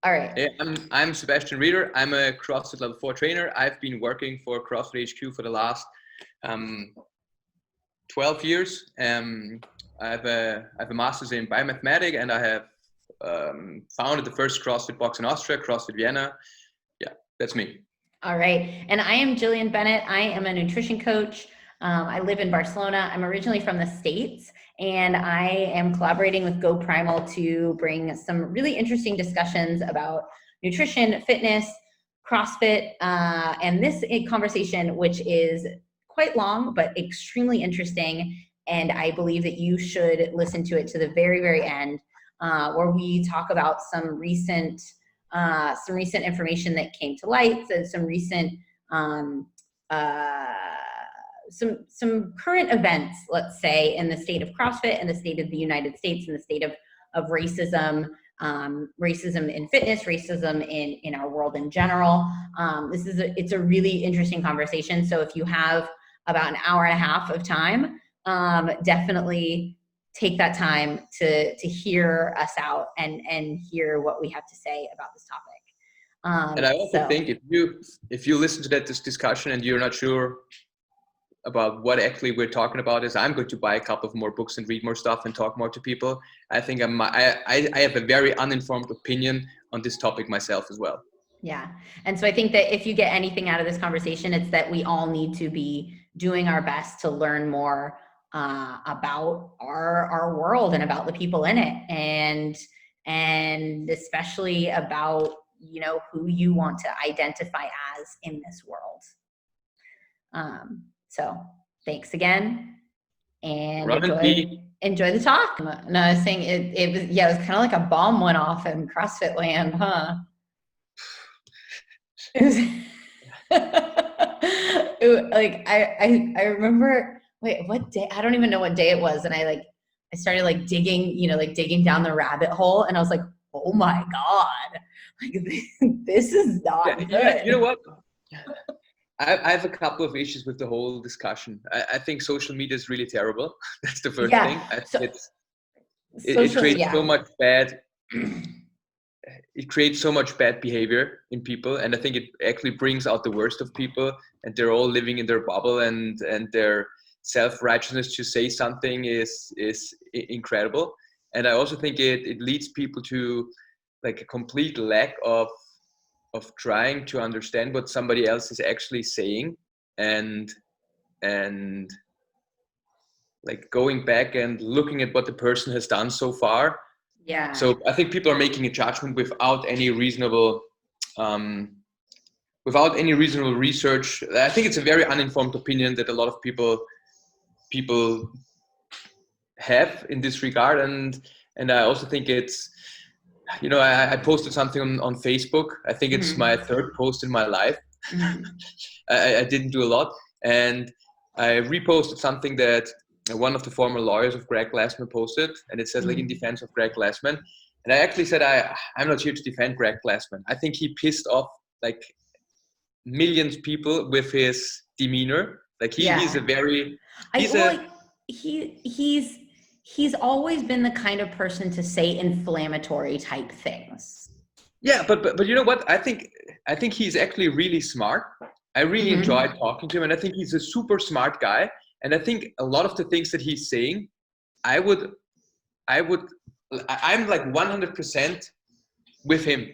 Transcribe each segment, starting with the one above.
All right. Yeah, I'm Sebastian Rider. I'm a CrossFit Level 4 trainer. I've been working for CrossFit HQ for the last 12 years. I have a master's in biomathematics, and I have founded the first CrossFit box in Austria, CrossFit Vienna. Yeah, that's me. All right. And I am Gillian Bennett. I am a nutrition coach. I live in Barcelona. I'm originally from the States, and I am collaborating with GoPrimal to bring some really interesting discussions about nutrition, fitness, CrossFit, and this conversation, which is quite long, but extremely interesting. And I believe that you should listen to it to the very, very end, where we talk about some recent information that came to light, so some recent some current events, let's say, in the state of CrossFit and the state of the United States and the state of racism, racism in fitness, racism in our world in general. It's a really interesting conversation. So if you have about an hour and a half of time, definitely take that time to hear us out and hear what we have to say about this topic. And I also think if you listen to this discussion and you're not sure about what actually we're talking about, is I'm going to buy a couple of more books and read more stuff and talk more to people. I think I have a very uninformed opinion on this topic myself as well. Yeah. And so I think that if you get anything out of this conversation, it's that we all need to be doing our best to learn more about our world and about the people in it, and especially about, you know, who you want to identify as in this world. So thanks again, and enjoy the talk. No, I was saying it was kind of like a bomb went off in CrossFit land, huh? I remember, what day? I don't even know what day it was. And I started digging down the rabbit hole, and I was like, oh my God, this is not good. Yeah, you know what? I have a couple of issues with the whole discussion. I think social media is really terrible. That's the first thing. It creates so much bad. It creates so much bad behavior in people, and I think it actually brings out the worst of people, and they're all living in their bubble, and their self-righteousness to say something is incredible. And I also think it leads people to like a complete lack of trying to understand what somebody else is actually saying, and like going back and looking at what the person has done so far. Yeah. So I think people are making a judgment without any reasonable research. I think it's a very uninformed opinion that a lot of people have in this regard, and I also think it's, you know, I posted something on Facebook. I think it's my third post in my life. I didn't do a lot, and I reposted something that one of the former lawyers of Greg Glassman posted, and it says like, in defense of Greg Glassman. And I actually said, I'm not here to defend Greg Glassman. I think he pissed off like millions of people with his demeanor. Like he's a very, he's always been the kind of person to say inflammatory type things. Yeah, but you know what? I think he's actually really smart. I really enjoy talking to him, and I think he's a super smart guy. And I think a lot of the things that he's saying, I'm like 100% with him.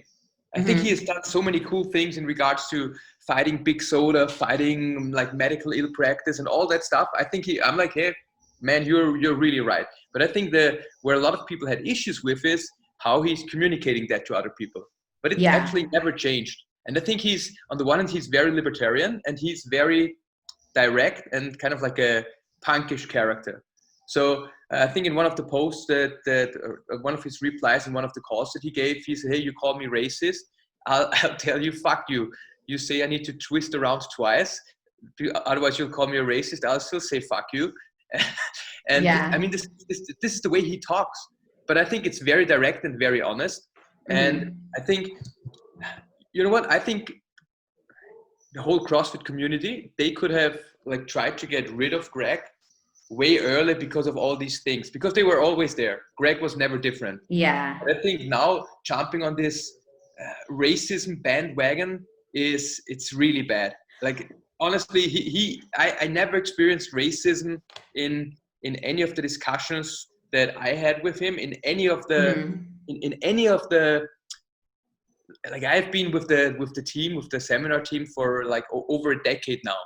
I think he has done so many cool things in regards to fighting big soda, fighting like medical ill practice and all that stuff. I think I'm like, hey, man, you're really right. But I think where a lot of people had issues with is how he's communicating that to other people. But it actually never changed. And I think he's, on the one hand, he's very libertarian, and he's very direct and kind of like a punkish character. So I think in one of the posts that one of his replies in one of the calls that he gave, he said, hey, you call me racist, I'll tell you, fuck you. You say I need to twist around twice, otherwise you'll call me a racist, I'll still say fuck you. And I mean, this is the way he talks, but I think it's very direct and very honest. And I think, you know what, I think the whole CrossFit community, they could have like tried to get rid of Greg way early because of all these things, because they were always there. Greg was never different. Yeah. But I think now jumping on this racism bandwagon it's really bad. Like honestly, I never experienced racism in any of the discussions that I had with him, in any of the in any of the, like I've been with the team, with the seminar team for like over a decade now.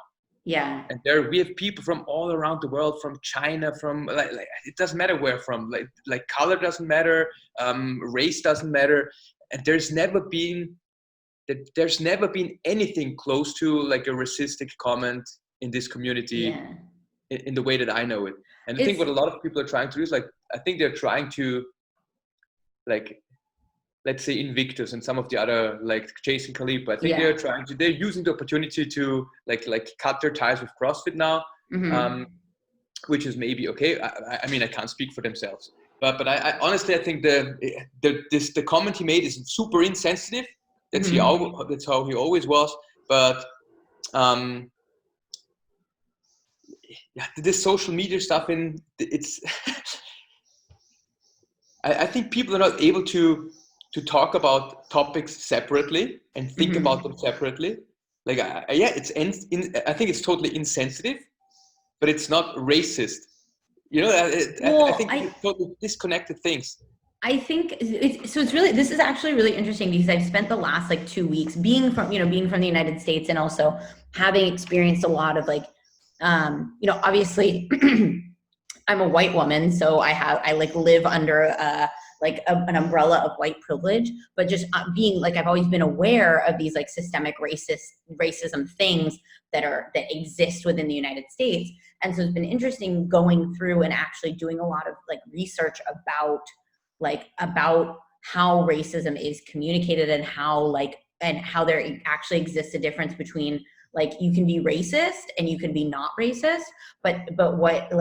Yeah. And there we have people from all around the world, from China, from like it doesn't matter where from, like color doesn't matter, race doesn't matter. And there's never been anything close to like a racistic comment in this community, Yeah. in the way that I know it. And I think what a lot of people are trying to do is like, I think they're trying to, like, let's say Invictus and some of the other, like Jason Khalib, I think they're using the opportunity to like cut their ties with CrossFit now, which is maybe okay. I mean, I can't speak for themselves, but I honestly, I think the comment he made is super insensitive. That's how he always was. But yeah, this social media stuff, it's I think people are not able to talk about topics separately and think about them separately. Like, yeah, I think it's totally insensitive, but it's not racist. You know, I think it's totally disconnected things. I think this is actually really interesting because I've spent the last like 2 weeks being from the United States, and also having experienced a lot of like, obviously I'm a white woman, so I like live under an umbrella of white privilege, but just being like, I've always been aware of these like systemic racism things that exist within the United States. And so it's been interesting going through and actually doing a lot of like research about how racism is communicated, and how there actually exists a difference between, like, you can be racist and you can be not racist, but what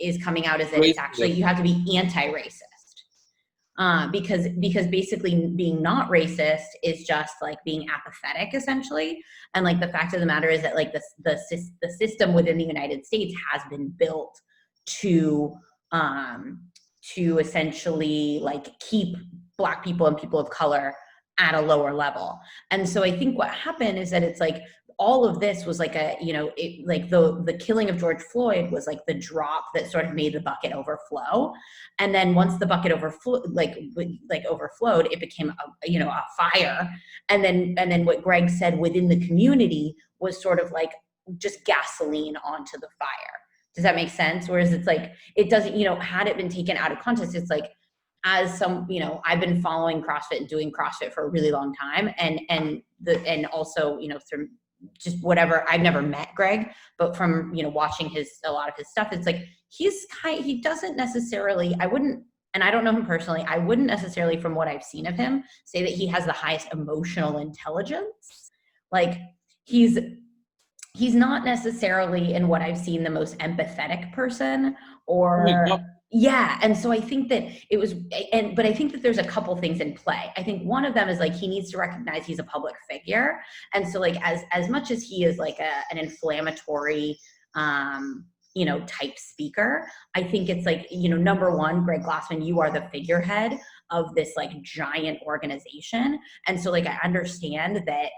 is coming out is that it's actually, you have to be anti-racist, because basically being not racist is just like being apathetic, essentially. And like the fact of the matter is that like the system within the United States has been built to essentially like keep Black people and people of color at a lower level. And so I think what happened is that it's like all of this was like the killing of George Floyd was like the drop that sort of made the bucket overflow. And then once the bucket overflowed, it became a fire. And then what Greg said within the community was sort of like just gasoline onto the fire. Does that make sense? Whereas it's like, it doesn't, had it been taken out of context, it's like, I've been following CrossFit and doing CrossFit for a really long time. And also, through just whatever, I've never met Greg, but from, watching a lot of his stuff, it's like, he doesn't necessarily, and I don't know him personally, I wouldn't necessarily, from what I've seen of him, say that he has the highest emotional intelligence. Like, he's not necessarily, in what I've seen, the most empathetic person, yeah. And so I think that but I think that there's a couple things in play. I think one of them is like, he needs to recognize he's a public figure. And so like, as much as he is like an inflammatory, type speaker, I think it's like, number one, Greg Glassman, you are the figurehead of this like giant organization. And so like, I understand that,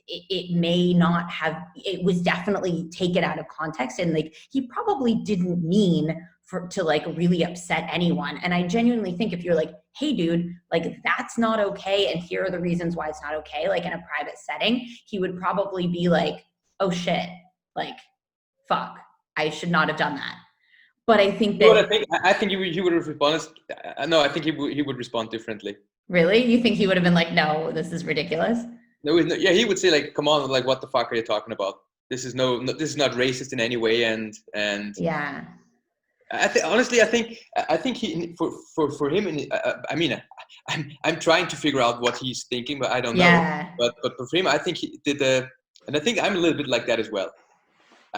it may not have, it was definitely taken out of context, and like, he probably didn't mean to like really upset anyone. And I genuinely think if you're like, hey dude, like, that's not okay, and here are the reasons why it's not okay, like in a private setting, he would probably be like, oh shit, like, fuck, I should not have done that. But I think that I think he would have responded. No, I think he would respond differently. Really? You think he would have been like, no, this is ridiculous? No, yeah, he would say like, come on, like, what the fuck are you talking about? This is this is not racist in any way. And yeah. I think he, for him, and I mean, I'm trying to figure out what he's thinking, but I don't know. But for him, I think he did and I think I'm a little bit like that as well.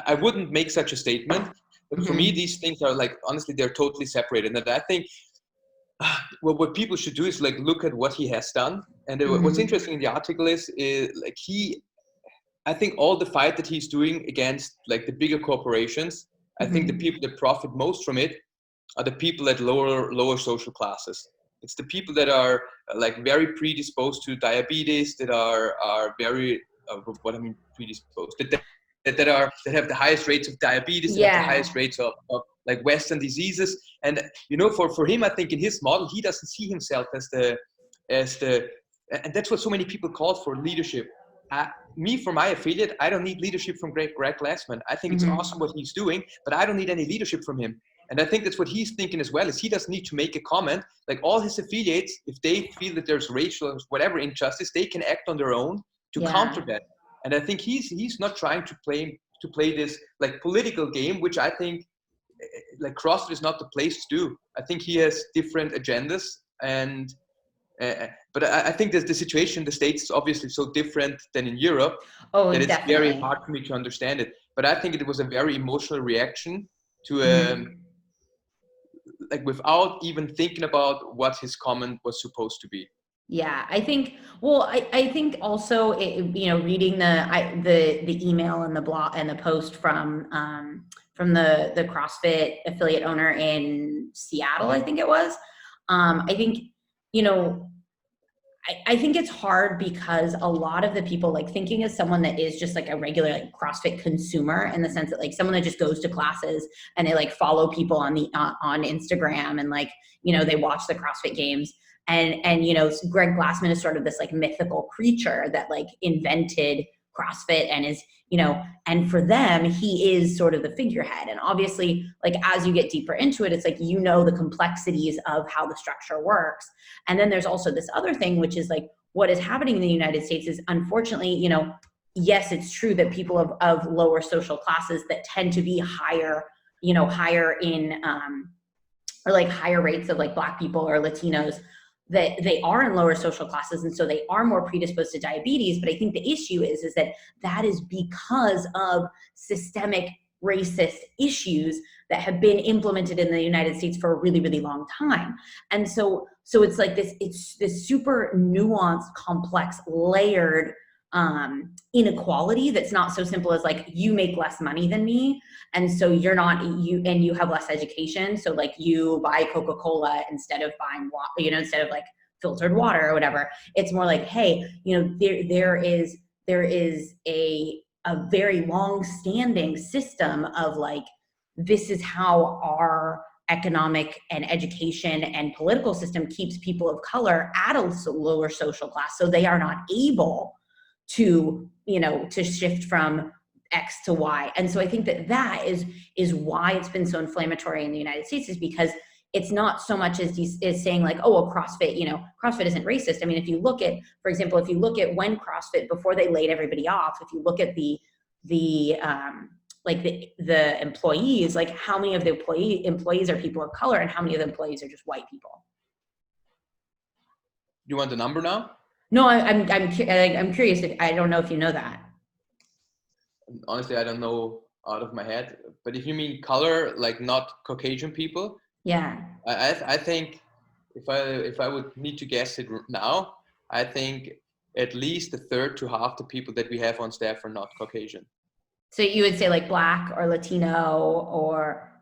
I wouldn't make such a statement, but for me, these things are like, honestly, they're totally separated. And I think what people should do is like look at what he has done. And what's interesting in the article is like I think all the fight that he's doing against like the bigger corporations, I think the people that profit most from it are the people at lower social classes. It's the people that are like very predisposed to diabetes, that are very what I mean predisposed, that have the highest rates of diabetes, that have the highest rates of like Western diseases. And you know, for him, I think in his model, he doesn't see himself as the and that's what so many people call for leadership. Me, for my affiliate, I don't need leadership from Greg Glassman. I think it's awesome what he's doing, but I don't need any leadership from him. And I think that's what he's thinking as well, is he doesn't need to make a comment. Like all his affiliates, if they feel that there's racial or whatever injustice, they can act on their own to counter that. And I think he's not trying to play this like political game, which I think like CrossFit is not the place to do. I think he has different agendas, and but I think that the situation in the States is obviously so different than in Europe that it's very hard for me to understand it. But I think it was a very emotional reaction to like without even thinking about what his comment was supposed to be. Yeah, I think, well, I think also, you know, reading the email and the blog and the post from the CrossFit affiliate owner in Seattle, I think it was, I think, you know, I think it's hard because a lot of the people, like thinking as someone that is just like a regular like CrossFit consumer, in the sense that like someone that just goes to classes and they like follow people on Instagram, and like, you know, they watch the CrossFit Games, and you know, Greg Glassman is sort of this like mythical creature that like invented CrossFit and is, you know, and for them, he is sort of the figurehead. And obviously, like as you get deeper into it, it's like, you know, the complexities of how the structure works. And then there's also this other thing, which is like what is happening in the United States is, unfortunately, you know, yes, it's true that people of lower social classes that tend to be higher, you know, higher in, or like higher rates of like Black people or Latinos, that they are in lower social classes, and so they are more predisposed to diabetes. But I think the issue is that is because of systemic racist issues that have been implemented in the United States for a really, really long time. And so it's like it's this super nuanced, complex, layered inequality that's not so simple as like, you make less money than me, and so you have less education, so like you buy Coca-Cola instead of buying water, you know, instead of like filtered water or whatever. It's more like, hey, you know, there is a very long-standing system of like, this is how our economic and education and political system keeps people of color at a lower social class, so they are not able to, you know, to shift from X to Y. And so I think that is why it's been so inflammatory in the United States, is because it's not so much as saying like, oh, well, CrossFit, you know, CrossFit isn't racist. I mean, if you look at, for example, if you look at when CrossFit, before they laid everybody off, if you look at the employees, like how many of the employees are people of color and how many of the employees are just white people? You want the number now? No, I'm curious. I don't know if you know that. Honestly, I don't know out of my head. But if you mean color, like not Caucasian people, yeah, I think if I would need to guess it now, I think at least a third to half the people that we have on staff are not Caucasian. So you would say like Black or Latino or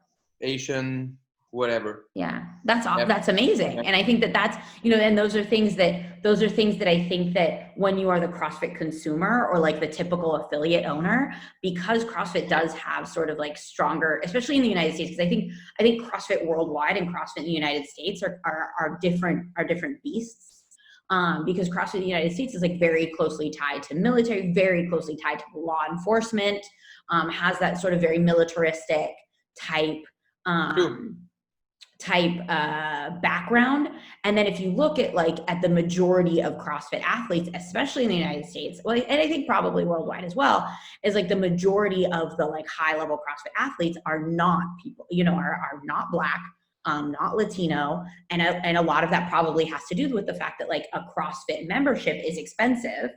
Asian, whatever. Yeah, that's amazing. And I think that's, you know, and those are things that I think that when you are the CrossFit consumer or like the typical affiliate owner, because CrossFit does have sort of like stronger, especially in the United States, because I think CrossFit worldwide and CrossFit in the United States are different beasts. Because CrossFit in the United States is like very closely tied to military, very closely tied to law enforcement, has that sort of very militaristic type background. And then if you look at the majority of CrossFit athletes, especially in the United States, well, and I think probably worldwide as well, is like the majority of the like high level CrossFit athletes are not people, you know, are not Black, not Latino. And a lot of that probably has to do with the fact that like a CrossFit membership is expensive.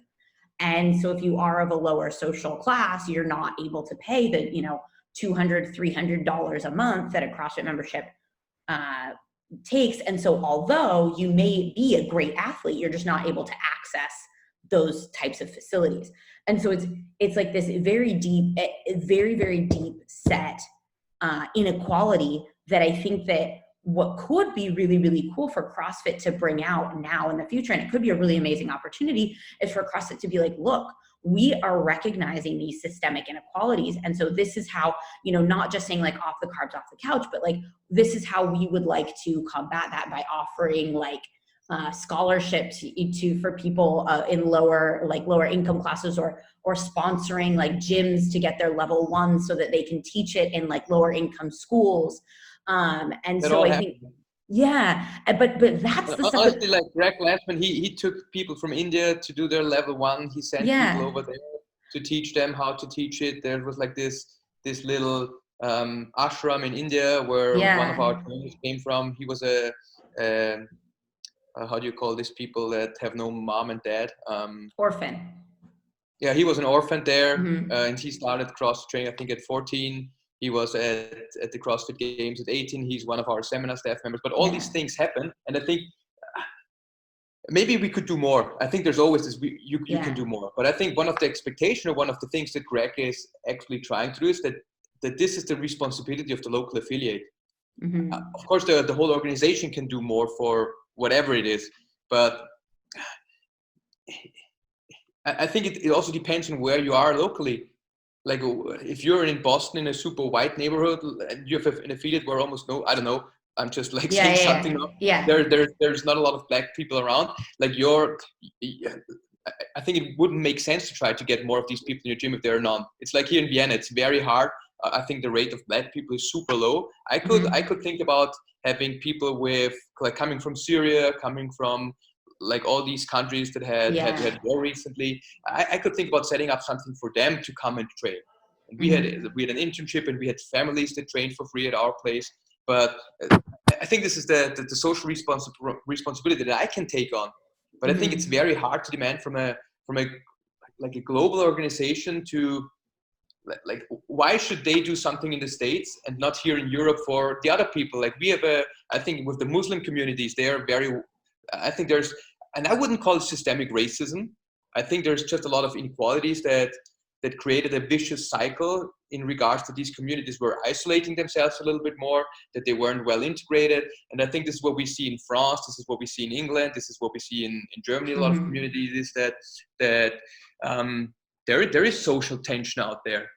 And so if you are of a lower social class, you're not able to pay the, you know, $200, $300 a month that a CrossFit membership takes. And so although you may be a great athlete, you're just not able to access those types of facilities. And so it's like this very deep set inequality that I think that what could be really, really cool for CrossFit to bring out now in the future, and it could be a really amazing opportunity, is for CrossFit to be like, look, we are recognizing these systemic inequalities. And so this is how, not just saying like off the carbs, off the couch, but like, this is how we would like to combat that by offering like scholarships for people in lower income classes, or sponsoring like gyms to get their level 1 so that they can teach it in like lower income schools. And That so all I think, yeah, but that's the stuff. Honestly, like Greg Glassman, he took people from India to do their level 1. He sent people over there to teach them how to teach it. There was like this little ashram in India where one of our trainers came from. He was a how do you call these people that have no mom and dad? Orphan. Yeah, he was an orphan there, Mm-hmm. and he started CrossFit training, I think, at 14. He was at the CrossFit Games at 18. He's one of our seminar staff members. But all these things happen, and I think maybe we could do more. I think there's always this, you can do more. But I think one of the expectation, or one of the things that Greg is actually trying to do, is that this is the responsibility of the local affiliate. Mm-hmm. Of course, the whole organization can do more for whatever it is, but I think it also depends on where you are locally. Like if you're in Boston in a super white neighborhood and you have an affiliate where almost no, I don't know, I'm just like saying something. Yeah. There's not a lot of black people around. Like I think it wouldn't make sense to try to get more of these people in your gym if there are none. It's like here in Vienna, it's very hard. I think the rate of black people is super low. I could think about having people with like coming from Syria, coming from like all these countries that had war recently. I could think about setting up something for them to come and train. And we had an internship, and we had families that trained for free at our place. But I think this is the social responsibility that I can take on. But I think it's very hard to demand from a like a global organization to like, why should they do something in the States and not here in Europe for the other people? Like we have I think with the Muslim communities, they are and I wouldn't call it systemic racism. I think there's just a lot of inequalities that created a vicious cycle in regards to these communities were isolating themselves a little bit more, that they weren't well integrated. And I think this is what we see in France, this is what we see in England, this is what we see in Germany, a lot of communities, is that there is social tension out there.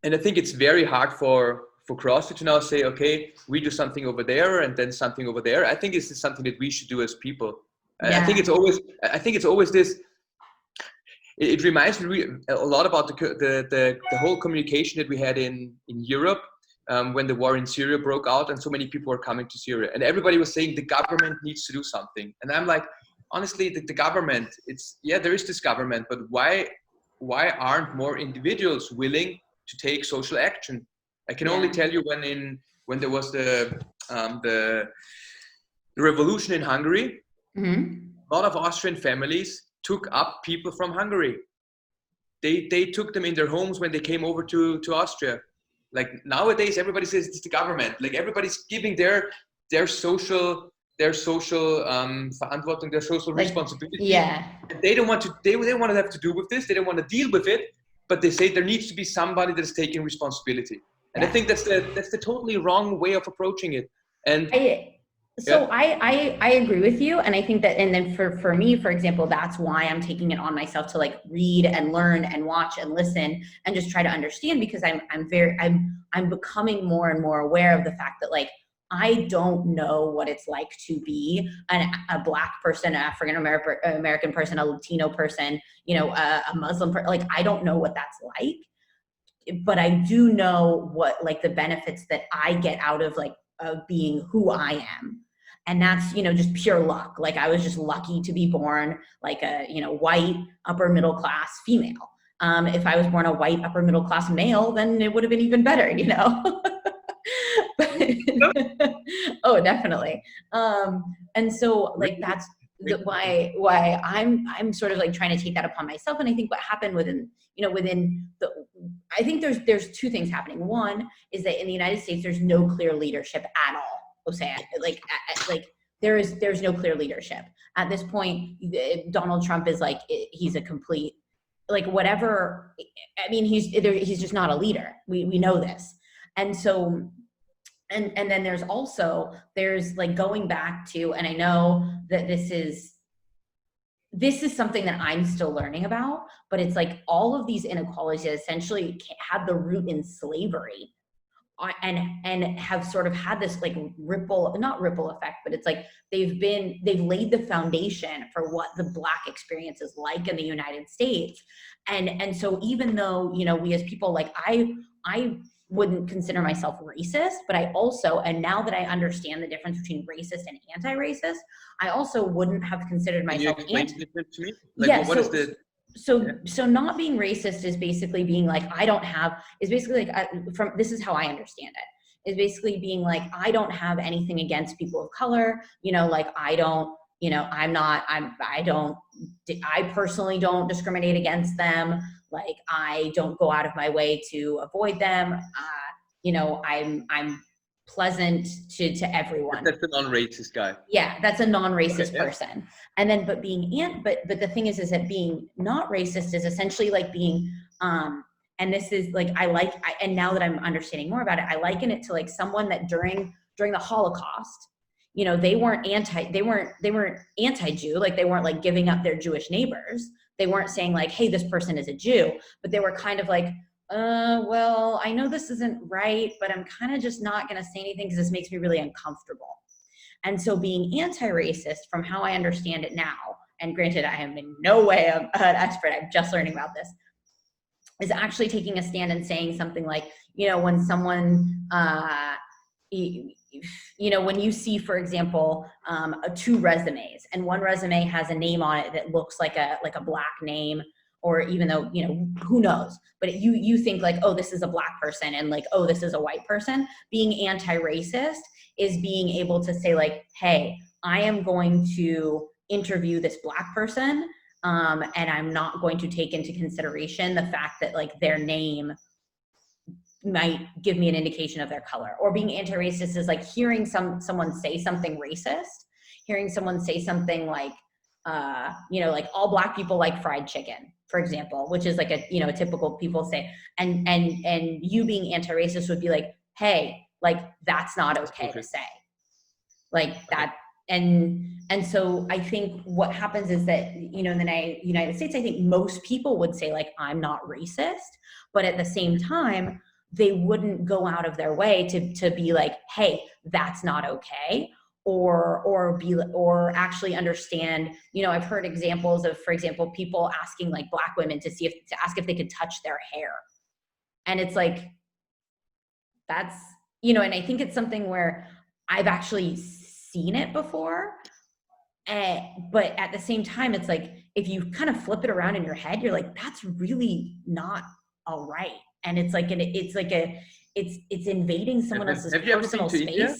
And I think it's very hard for CrossFit to now say, okay, we do something over there and then something over there. I think this is something that we should do as people. I think it's always this. It reminds me a lot about the whole communication that we had in Europe when the war in Syria broke out and so many people were coming to Syria, and everybody was saying the government needs to do something. And I'm like, honestly, the government, there is this government, but why aren't more individuals willing to take social action? I can only tell you when there was the revolution in Hungary, a lot of Austrian families took up people from Hungary. They took them in their homes when they came over to Austria. Like nowadays, everybody says it's the government. Like everybody's giving their social verantwortung, their social responsibility. Yeah. They don't want to have to do with this. They don't want to deal with it. But they say there needs to be somebody that is taking responsibility. And I think that's the totally wrong way of approaching it. And I agree with you. And I think that, and then for me, for example, that's why I'm taking it on myself to like read and learn and watch and listen and just try to understand, because I'm becoming more and more aware of the fact that like, I don't know what it's like to be a Black person, an African American person, a Latino person, a Muslim person. Like, I don't know what that's like, but I do know what like the benefits that I get out of like of being who I am. And that's, just pure luck. Like I was just lucky to be born like a, white upper middle class female. If I was born a white upper middle class male, then it would have been even better, Oh, definitely. And so like that's why I'm sort of like trying to take that upon myself. And I think what happened I think there's two things happening. One is that in the United States, there's no clear leadership at all. There's no clear leadership at this point. Donald Trump is like, he's a complete, like whatever, I mean, he's just not a leader. We know this. And so, and then there's like going back to, and I know that this is something that I'm still learning about, but it's like all of these inequalities essentially had the root in slavery, and have sort of had this like not ripple effect, but it's like they've laid the foundation for what the Black experience is like in the United States. And so even though, you know, we as people, like I wouldn't consider myself racist, but I also, and now that I understand the difference between racist and anti-racist, I also wouldn't have considered myself Can you explain the difference to me? Like, what is the... So not being racist is basically being like, is basically like, this is how I understand it, is basically being like, I don't have anything against people of color, you know, like I don't, you know, I personally don't discriminate against them. Like I don't go out of my way to avoid them. You know, I'm pleasant to everyone. That's a non-racist guy. Yeah, that's a non-racist Okay, yeah. person. And then, but the thing is that being not racist is essentially like being, and this is like, and now that I'm understanding more about it, I liken it to like someone that during the Holocaust, you know, they weren't anti-Jew, like they weren't like giving up their Jewish neighbors. They weren't saying like, hey, this person is a Jew, but they were kind of like, well, I know this isn't right, but I'm kind of just not going to say anything because this makes me really uncomfortable. And so being anti-racist, from how I understand it now, and granted, I am in no way an expert, I'm just learning about this, is actually taking a stand and saying something like, you know, when someone, you know, when you see, for example, two resumes, and one resume has a name on it that looks like a Black name, or even though, you know, who knows, but you think like, oh, this is a Black person, and like, oh, this is a white person. Being anti-racist is being able to say like, hey, I am going to interview this Black person, and I'm not going to take into consideration the fact that like their name might give me an indication of their color. Or being anti-racist is like hearing someone say something racist, hearing someone say something like, you know, like all Black people like fried chicken, for example, which is like a, you know, a typical people say, and you being anti-racist would be like, hey, like that's not okay to say, like that. And so I think what happens is that, you know, in the United States, I think most people would say like, I'm not racist, but at the same time, they wouldn't go out of their way to be like, hey, that's not okay. Or actually understand, you know, I've heard examples of, for example, people asking like Black women to ask if they could touch their hair. And it's like, that's, you know, and I think it's something where I've actually seen it before. But at the same time, it's like, if you kind of flip it around in your head, you're like, that's really not all right. And it's like, it's invading someone else's personal space. India?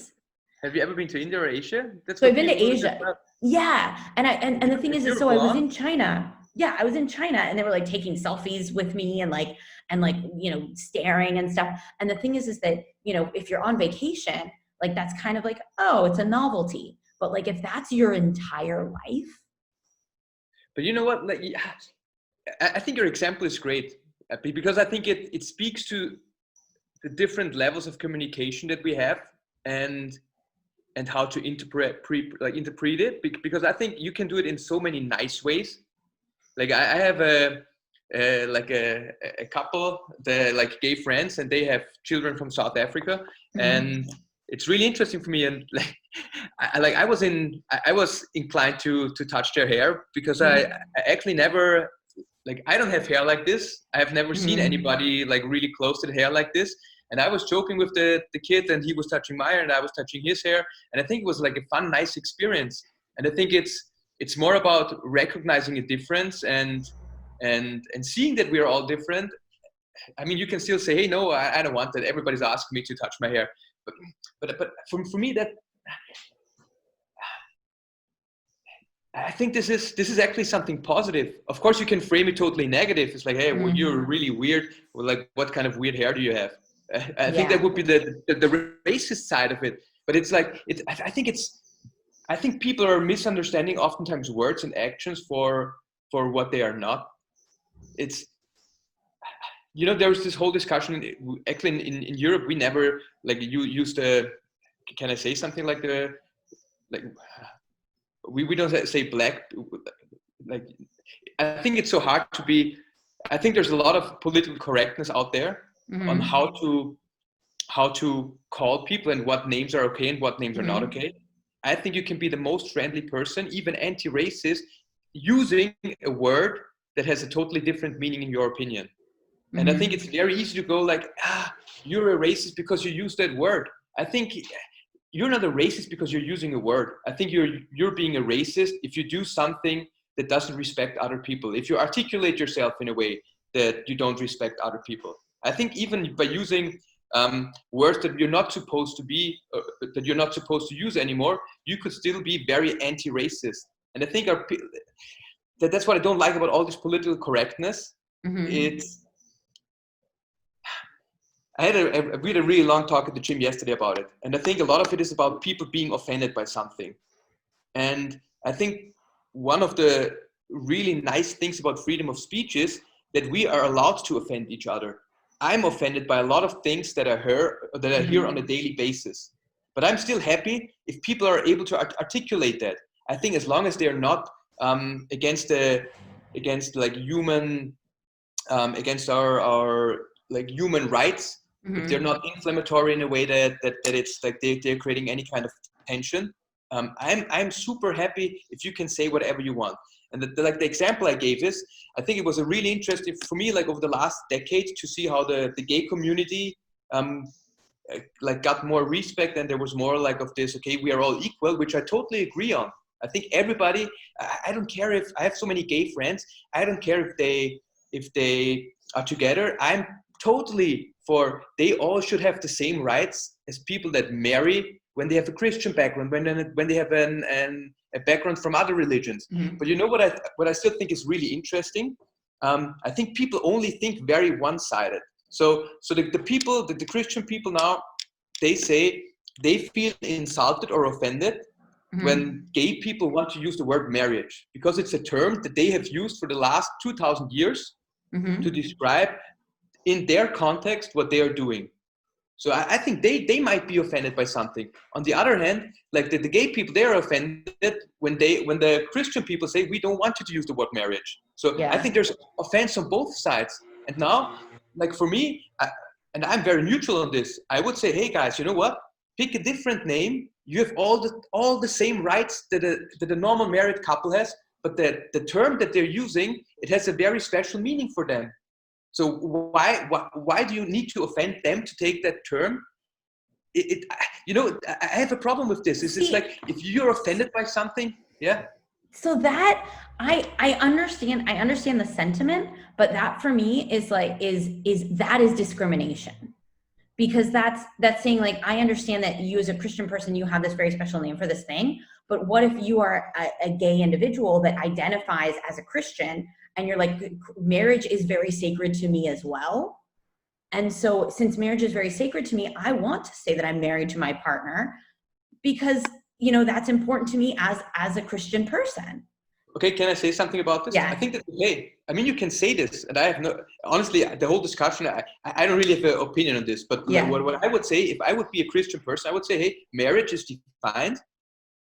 Have you ever been to India or Asia? So I've been to Asia. Yeah. And the thing is so I was in China. Yeah, I was in China, and they were like taking selfies with me and like, you know, staring and stuff. And the thing is that, you know, if you're on vacation, like that's kind of like, oh, it's a novelty. But like, if that's your entire life. But you know what? Like, I think your example is great, because I think it speaks to the different levels of communication that we have, and how to interpret it, because I think you can do it in so many nice ways. Like I have a couple, they're like gay friends, and they have children from South Africa. Mm-hmm. And it's really interesting for me. And like, I was inclined to touch their hair, because mm-hmm. I actually never, like, I don't have hair like this. I have never mm-hmm. seen anybody like really close to the hair like this. And I was joking with the kid, and he was touching my hair and I was touching his hair. And I think it was like a fun, nice experience. And I think it's more about recognizing a difference and seeing that we are all different. I mean, you can still say, hey, no, I don't want that. Everybody's asking me to touch my hair. But for me, that, I think this is actually something positive. Of course, you can frame it totally negative. It's like, hey, well, you're really weird. Well, like, what kind of weird hair do you have? I think that would be the racist side of it. But it's like, I think people are misunderstanding oftentimes words and actions for what they are not. it's, you know, there was this whole discussion, actually in Europe, we never, like, you used the, can I say something like the, like, we don't say black, like, I think it's so hard to be, I think there's a lot of political correctness out there on how to call people and what names are okay and what names are not okay. I think you can be the most friendly person, even anti-racist, using a word that has a totally different meaning in your opinion. And I think it's very easy to go like, you're a racist because you use that word. I think you're not a racist because you're using a word. I think you're being a racist if you do something that doesn't respect other people. If you articulate yourself in a way that you don't respect other people. I think even by using words that you're not supposed to be, that you're not supposed to use anymore, you could still be very anti-racist. And I think that's what I don't like about all this political correctness. We had a really long talk at the gym yesterday about it. And I think a lot of it is about people being offended by something. And I think one of the really nice things about freedom of speech is that we are allowed to offend each other. I'm offended by a lot of things that I hear on a daily basis. But I'm still happy if people are able to articulate that. I think as long as they're not against like human, against our like human rights, if they're not inflammatory in a way that it's like they're creating any kind of tension, I'm super happy if you can say whatever you want. And the example I gave is, I think it was a really interesting for me, like over the last decade, to see how the gay community like got more respect, and there was more like of this, okay, we are all equal, which I totally agree on. I think everybody, I don't care if I have so many gay friends, I don't care if they are together. I'm totally for, they all should have the same rights as people that marry when they have a Christian background, when they have a background from other religions. But you know what I still think is really interesting? I think people only think very one-sided. So the Christian people now, they say they feel insulted or offended when gay people want to use the word marriage, because it's a term that they have used for the last 2,000 years to describe in their context what they are doing. So I think they might be offended by something. On the other hand, like the gay people, they are offended when the Christian people say, we don't want you to use the word marriage. So I think there's offense on both sides. And now, like for me, and I'm very neutral on this, I would say, hey guys, you know what? Pick a different name. You have all the same rights that a normal married couple has, but the term that they're using, it has a very special meaning for them. So why do you need to offend them to take that term? You know, I have a problem with this. It's like, if you're offended by something, So that I understand the sentiment, but that for me is like is discrimination. Because that's saying, like, I understand that you as a Christian person, you have this very special name for this thing, but what if you are a gay individual that identifies as a Christian and you're like, marriage is very sacred to me as well. And so since marriage is very sacred to me, I want to say that I'm married to my partner because, you know, that's important to me as a Christian person. Okay, can I say something about this? Yeah. I think that's okay. I mean, you can say this, and I have no, honestly, the whole discussion, I don't really have an opinion on this, but what I would say, if I would be a Christian person, I would say, hey, marriage is defined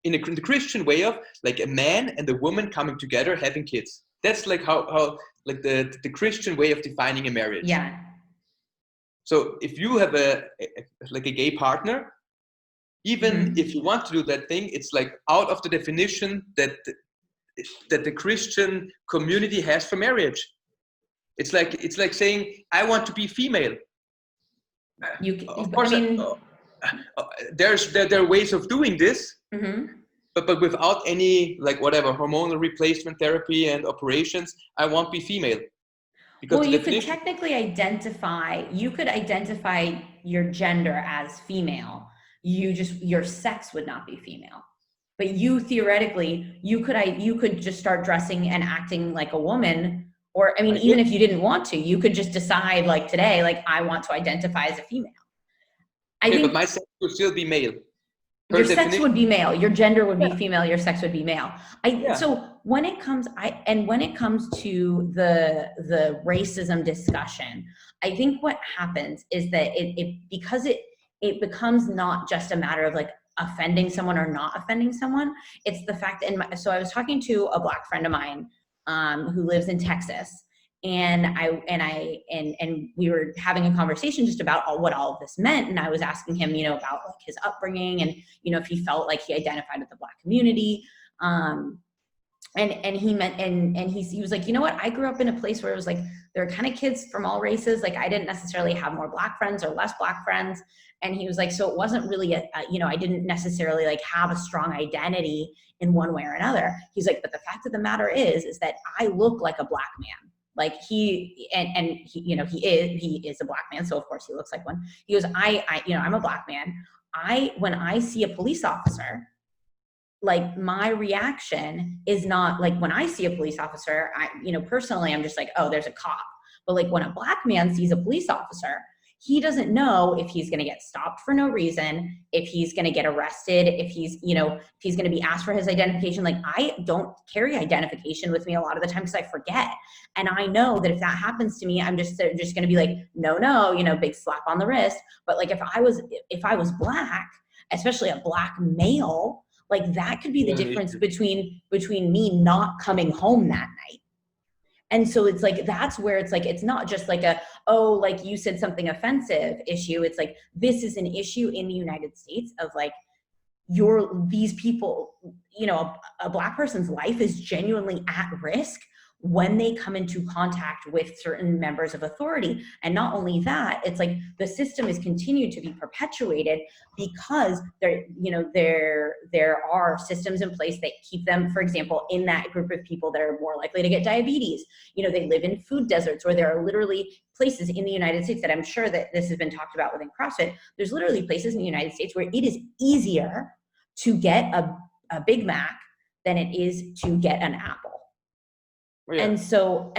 in the Christian way of like a man and a woman coming together, having kids. That's like how like the Christian way of defining a marriage. Yeah. So if you have a gay partner, even if you want to do that thing, it's like out of the definition that the Christian community has for marriage. It's like saying, I want to be female. Of course, I mean, there are ways of doing this, but without any like whatever hormonal replacement therapy and operations, I won't be female. Because well, you could technically identify your gender as female. Your sex would not be female. But you theoretically, you could just start dressing and acting like a woman, or I mean, even if you didn't want to, you could just decide like today, like I want to identify as a female. I think, but my sex would still be male. Your sex would be male. Your gender would be female. Your sex would be male. So when it comes to the racism discussion, I think what happens is that because it becomes not just a matter of like offending someone or not offending someone. It's the fact, so I was talking to a Black friend of mine who lives in Texas, and we were having a conversation just about what all of this meant, and I was asking him, you know, about like his upbringing and, you know, if he felt like he identified with the Black community. And he was like, you know what, I grew up in a place where it was like there are kind of kids from all races. Like I didn't necessarily have more Black friends or less Black friends. And he was like, so it wasn't really you know, I didn't necessarily like have a strong identity in one way or another. He's like, but the fact of the matter is that I look like a Black man. Like he, you know, he is a Black man. So of course he looks like one. He goes, you know, I'm a Black man. When I see a police officer, like my reaction is not like when I see a police officer, you know, personally, I'm just like, oh, there's a cop. But like when a Black man sees a police officer, he doesn't know if he's going to get stopped for no reason, if he's going to get arrested, if he's, you know, if he's going to be asked for his identification. Like I don't carry identification with me a lot of the time because I forget. And I know that if that happens to me, I'm just going to be like, no, you know, big slap on the wrist. But like if I was Black, especially a Black male, like that could be the difference between me not coming home that night. And so it's like, that's where it's like, it's not just like oh, like you said something offensive issue. It's like, this is an issue in the United States of like, these people, you know, a Black person's life is genuinely at risk when they come into contact with certain members of authority. And not only that, it's like the system is continued to be perpetuated because there are systems in place that keep them, for example, in that group of people that are more likely to get diabetes. You know, they live in food deserts where there are literally places in the United States that I'm sure that this has been talked about within CrossFit. There's literally places in the United States where it is easier to get a Big Mac than it is to get an apple. Yeah. And so,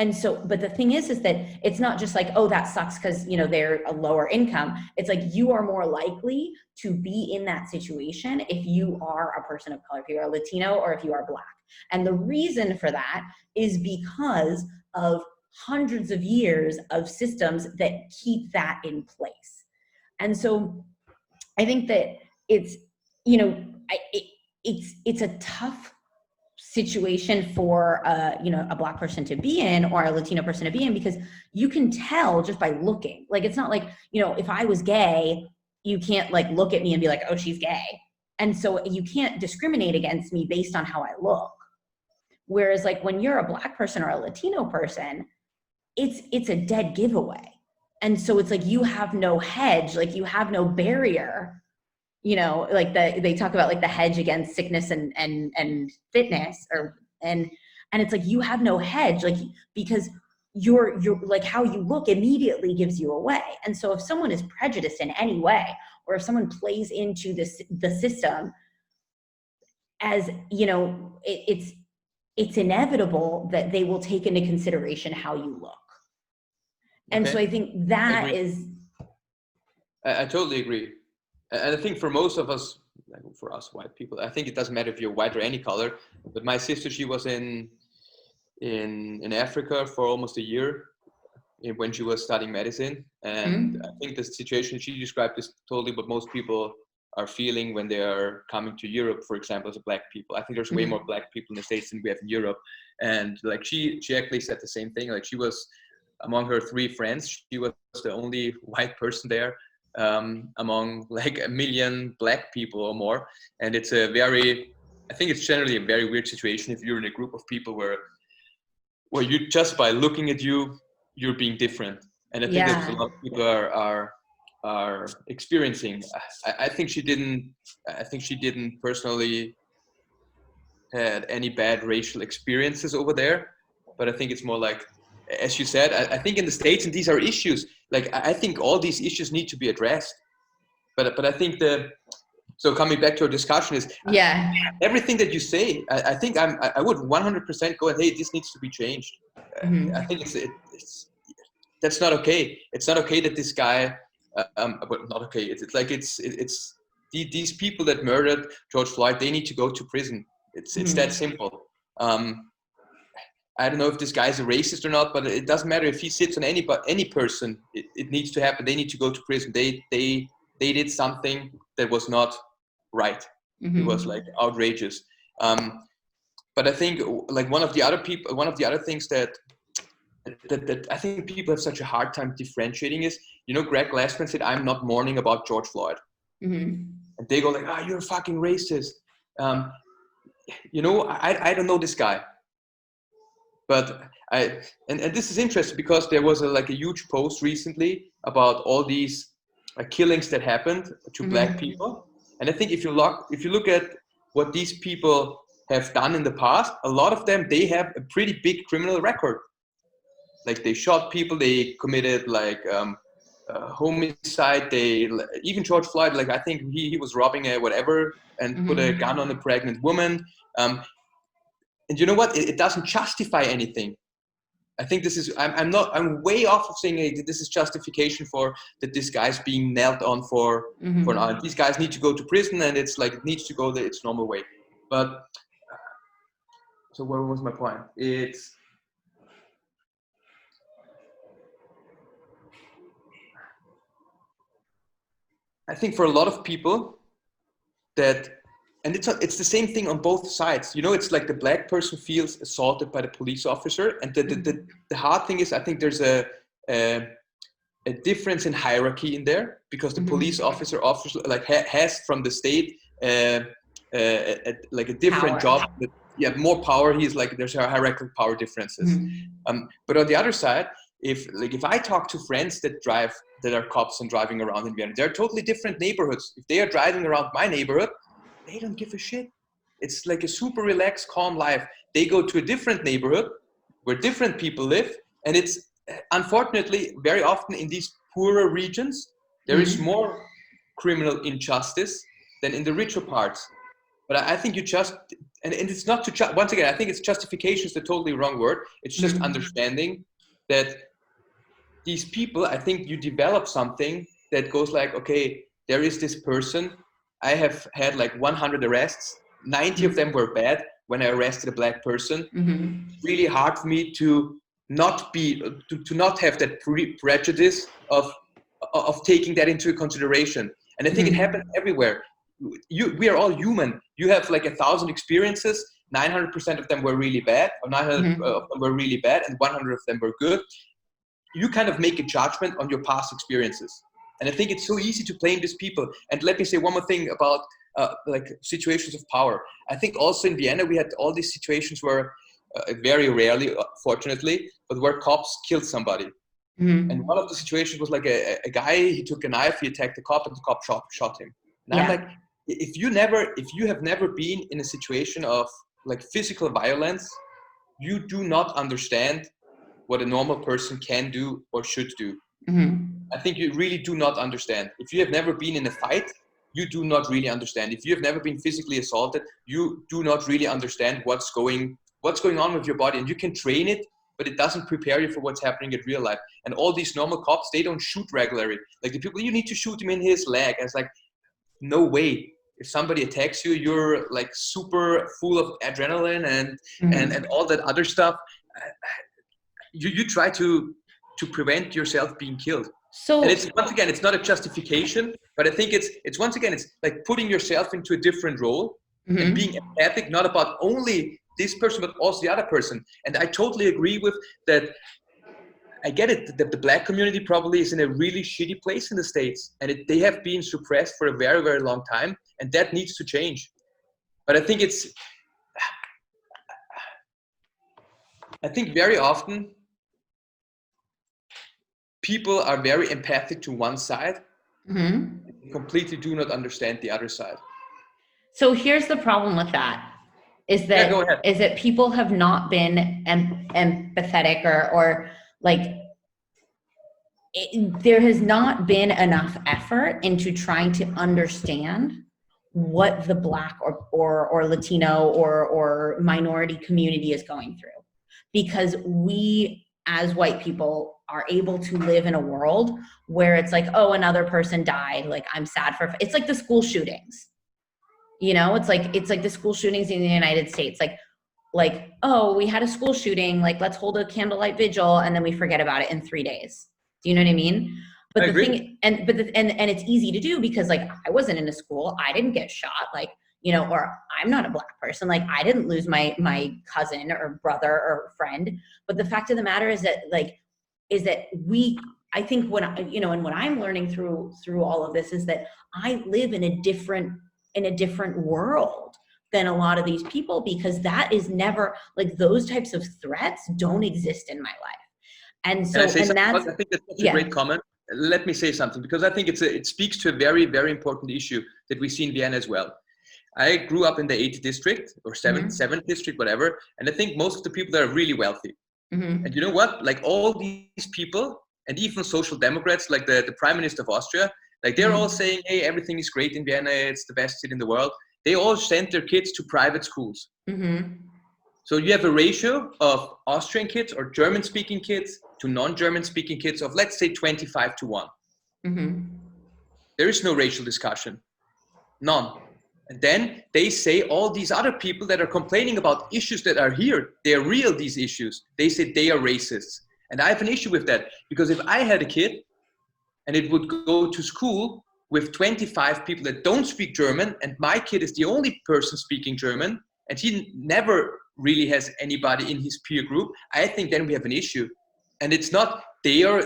but the thing is that it's not just like, oh, that sucks because, you know, they're a lower income. It's like you are more likely to be in that situation if you are a person of color, if you are Latino or if you are Black. And the reason for that is because of hundreds of years of systems that keep that in place. And so I think that it's, you know, it's a tough situation for you know, a Black person to be in or a Latino person to be in, because you can tell just by looking. Like it's not like, you know, if I was gay, you can't like look at me and be like, oh, she's gay. And so you can't discriminate against me based on how I look. Whereas like when you're a Black person or a Latino person, it's a dead giveaway. And so it's like you have no hedge, like you have no barrier. You know, like they talk about like the hedge against sickness and fitness, and it's like you have no hedge, like because you're like how you look immediately gives you away. And so if someone is prejudiced in any way, or if someone plays into the system, as you know, it's inevitable that they will take into consideration how you look. And so I think that is. I totally agree. And I think for most of us, like for us white people, I think it doesn't matter if you're white or any color. But my sister, she was in Africa for almost a year when she was studying medicine. And I think the situation she described is totally what most people are feeling when they are coming to Europe, for example, as a Black people. I think there's way more Black people in the States than we have in Europe. And like she actually said the same thing. Like she was, among her 3 friends, she was the only white person there. Among like 1 million Black people or more. And it's I think it's generally a very weird situation if you're in a group of people where you just by looking at you're being different. And I think that's a lot of people are experiencing. I think she didn't personally had any bad racial experiences over there, but I think it's more like, as you said, I think in the States, and these are issues, like I think all these issues need to be addressed. But I think so coming back to our discussion is everything that you say, I think I would 100% go and hey, this needs to be changed. I think that's not okay. It's not okay that this guy, but not okay. It's like these people that murdered George Floyd, they need to go to prison. It's that simple. I don't know if this guy is a racist or not, but it doesn't matter if he sits on any person. It needs to happen. They need to go to prison. They did something that was not right. It was like outrageous. But I think like one of the other things that I think people have such a hard time differentiating is, Greg Glassman said, "I'm not mourning about George Floyd." And they go like, "You're a fucking racist." I don't know this guy. But and this is interesting because there was a huge post recently about all these killings that happened to black people. And I think if you look at what these people have done in the past, a lot of them, they have a pretty big criminal record. Like they shot people, they committed homicide. Even George Floyd, I think he was robbing a whatever and put a gun on a pregnant woman. And you know what? It doesn't justify anything. I think this is, I'm way off of saying, hey, this is justification for that this guy's being knelt on for now. These guys need to go to prison, and it's like, it needs to go its normal way. But, so where was my point? I think for a lot of people and it's the same thing on both sides. It's like the black person feels assaulted by the police officer, and the hard thing is, I think there's a difference in hierarchy in there, because the police officer has from the state a different power. job. More power. He's there's hierarchical power differences. But on the other side, if I talk to friends that are cops and driving around in Vienna, they're totally different neighborhoods. If they are driving around my neighborhood, they don't give a shit. It's like a super relaxed, calm life. They go to a different neighborhood where different people live. And it's unfortunately very often in these poorer regions, there is more criminal injustice than in the richer parts. But I think and it's not once again, I think it's justification is the totally wrong word. It's just understanding that these people, I think you develop something that goes like, okay, there is this person. I have had 100 arrests. 90 of them were bad. When I arrested a black person, it's really hard for me to not have that prejudice of taking that into consideration. And I think it happens everywhere. We are all human. You have 1,000 experiences. 900% of them were really bad, or 900 of them were really bad, and 100 of them were good. You kind of make a judgment on your past experiences. And I think it's so easy to blame these people. And let me say one more thing about situations of power. I think also in Vienna, we had all these situations where, very rarely, fortunately, but where cops killed somebody. And one of the situations was a guy, he took a knife, he attacked the cop, and the cop shot him. And I'm like, if you have never been in a situation of physical violence, you do not understand what a normal person can do or should do. I think you really do not understand. If you have never been in a fight, you do not really understand. If you have never been physically assaulted, you do not really understand what's going on with your body. And you can train it, but it doesn't prepare you for what's happening in real life. And all these normal cops, they don't shoot regularly. The people, you need to shoot him in his leg. And it's no way. If somebody attacks you, you're super full of adrenaline and all that other stuff. You try to prevent yourself being killed. So, and it's once again, it's not a justification, but I think it's once again, it's putting yourself into a different role and being empathic, not about only this person, but also the other person. And I totally agree with that. I get it that the black community probably is in a really shitty place in the States, and they have been suppressed for a very, very long time, and that needs to change. But I think very often people are very empathic to one side, completely do not understand the other side. So here's the problem with that. Is that people have not been empathetic or there has not been enough effort into trying to understand what the Black or Latino or minority community is going through. Because we as white people are able to live in a world where it's oh, another person died. I'm sad for, it's like the school shootings. It's like the school shootings in the United States. like, oh, we had a school shooting, like let's hold a candlelight vigil, and then we forget about it in 3 days. Do you know what I mean? But I the agree. thing, and it's easy to do because like I wasn't in a school, I didn't get shot, like, you know, or I'm not a Black person, like I didn't lose my cousin or brother or friend. But the fact of the matter is that I think when I, you know, and what I'm learning through all of this is that I live in a different world than a lot of these people, because that is never, like, those types of threats don't exist in my life. And so, Can I say something? that's, I think that's such a yeah. great comment. Let me say something, because I think it speaks to a very, very important issue that we see in Vienna as well. I grew up in the 8th district or 7th district, whatever. And I think most of the people there are really wealthy. And you know what? Like all these people, and even social democrats, like the Prime Minister of Austria, like they're all saying, hey, everything is great in Vienna. It's the best city in the world. They all send their kids to private schools. So you have a ratio of Austrian kids or German-speaking kids to non-German-speaking kids of, let's say, 25-1. There is no racial discussion. None. And then they say all these other people that are complaining about issues that are here, they're real, these issues. They say they are racists. And I have an issue with that, because if I had a kid and it would go to school with 25 people that don't speak German, and my kid is the only person speaking German, and he never really has anybody in his peer group, I think then we have an issue. And it's not they are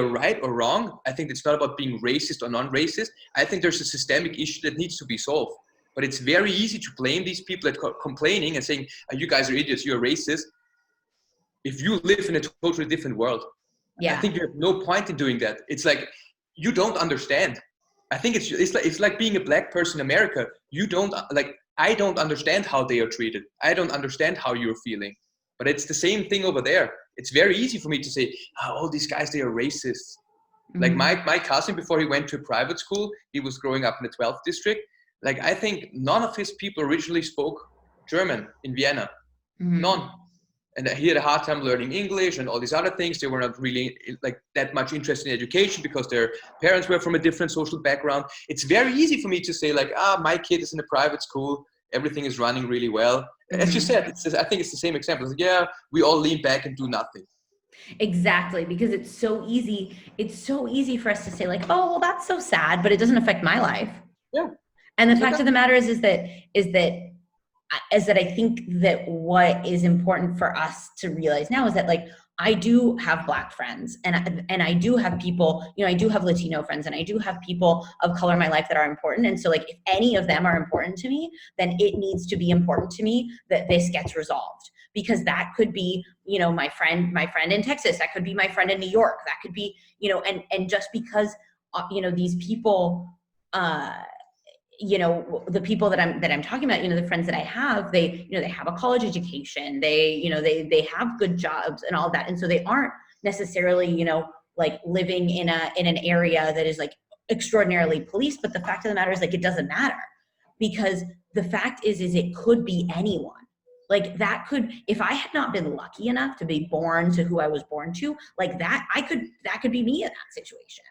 right or wrong. I think it's not about being racist or non-racist. I think there's a systemic issue that needs to be solved. But it's very easy to blame these people that are complaining and saying, oh, you guys are idiots, you're racist, if you live in a totally different world. Yeah. I think you have no point in doing that. It's like, you don't understand. I think it's like being a Black person in America. You don't, like, I don't understand how they are treated. I don't understand how you're feeling. But it's the same thing over there. It's very easy for me to say, oh, all these guys, they are racist. Like my cousin, before he went to a private school, he was growing up in the 12th district. Like, I think none of his people originally spoke German in Vienna. None. And he had a hard time learning English and all these other things. They were not really like that much interested in education because their parents were from a different social background. It's very easy for me to say, like, my kid is in a private school, everything is running really well. As you said, I think it's the same example. Like, yeah, we all lean back and do nothing. Exactly, because it's so easy. It's so easy for us to say, like, oh, well, that's so sad, but it doesn't affect my life. Yeah. And the fact of the matter is that I think that what is important for us to realize now is that, like, I do have Black friends, and I do have people, you know, I do have Latino friends, and I do have people of color in my life that are important. And so, like, if any of them are important to me, then it needs to be important to me that this gets resolved, because that could be, you know, my friend in Texas, that could be my friend in New York, that could be, you know, and just because, you know, these people, you know, the people that I'm talking about, you know, the friends that I have, they, you know, they have a college education, they, you know, they have good jobs and all that. And so they aren't necessarily, you know, like living in an area that is like extraordinarily policed. But the fact of the matter is, like, it doesn't matter, because the fact is it could be anyone. Like, that could, if I had not been lucky enough to be born to who I was born to, like that could be me in that situation.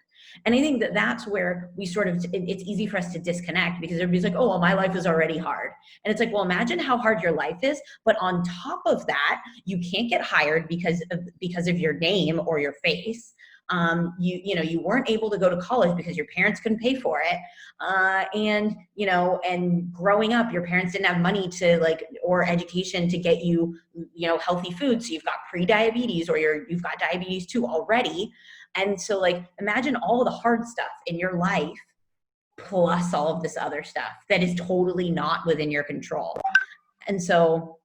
And I think that that's where we sort of, it's easy for us to disconnect, because everybody's like, oh, well, my life is already hard. And it's like, well, imagine how hard your life is. But on top of that, you can't get hired because of your name or your face. You know, you weren't able to go to college because your parents couldn't pay for it. And, you know, and growing up, your parents didn't have money to, like, or education to get you, you know, healthy food. So you've got pre-diabetes, or you've got diabetes too already. And so, like, imagine all the hard stuff in your life plus all of this other stuff that is totally not within your control. And so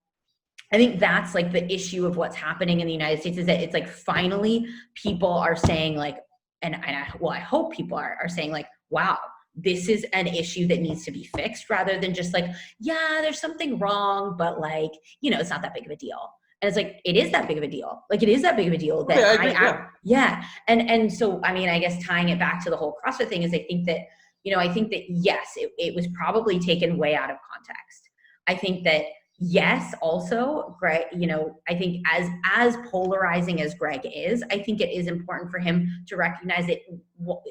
I think that's, like, the issue of what's happening in the United States, is that it's like, finally people are saying, like, and I hope people are saying, like, wow, this is an issue that needs to be fixed, rather than just like, yeah, there's something wrong, but, like, you know, it's not that big of a deal. And it's like, it is that big of a deal. Like, it is that big of a deal that And so, I mean, I guess tying it back to the whole CrossFit thing is, I think that, you know, yes, it was probably taken way out of context. I think that, yes, also Greg, I think as polarizing as Greg is, I think it is important for him to recognize that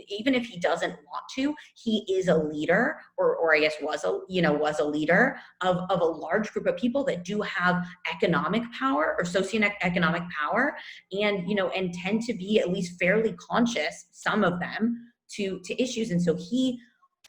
even if he doesn't want to, he is a leader, or I guess was a leader of a large group of people that do have economic power or socioeconomic power, and tend to be at least fairly conscious, some of them, to issues. And so he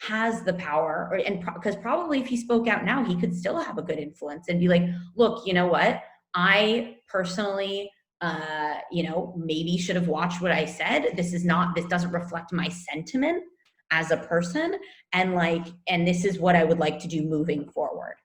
has the power, because probably if he spoke out now, he could still have a good influence and be like, look, you know what, I personally maybe should have watched what I said. This doesn't reflect my sentiment as a person, and this is what I would like to do moving forward.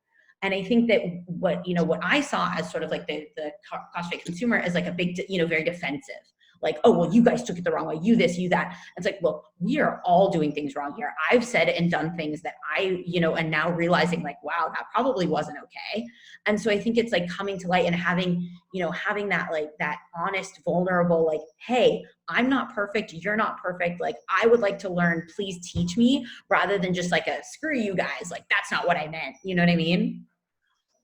And I think that what I saw as sort of like the CrossFit consumer is like a big, very defensive. Like, oh, well, you guys took it the wrong way. You this, you that. It's like, look, we are all doing things wrong here. I've said and done things that and now realizing like, wow, that probably wasn't okay. And so I think it's like coming to light and having that, like, that honest, vulnerable, like, hey, I'm not perfect. You're not perfect. Like, I would like to learn. Please teach me, rather than just like a screw you guys. Like, that's not what I meant. You know what I mean?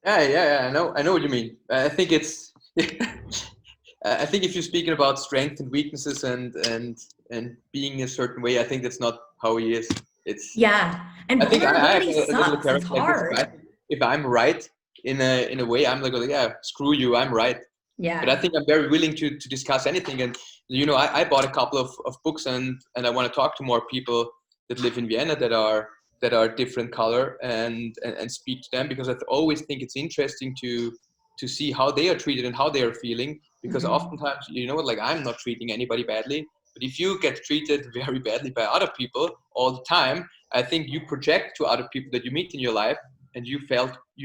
Yeah. I know what you mean. I think it's. I think if you're speaking about strengths and weaknesses and being a certain way, I think that's not how he is. Yeah, and I think I have vulnerability a little sucks. It's character like this. hard. If I'm right in a way, I'm like, yeah, screw you, I'm right. But I Yeah. think I'm very willing to discuss anything. And I bought a couple of books, and I want to talk to more people that live in Vienna that are different color, and speak to them, because I always think it's interesting to see how they are treated and how they are feeling. Because Mm-hmm. oftentimes, like, I'm not treating anybody badly, but if you get treated very badly by other people all the time, I think you project to other people that you meet in your life, and you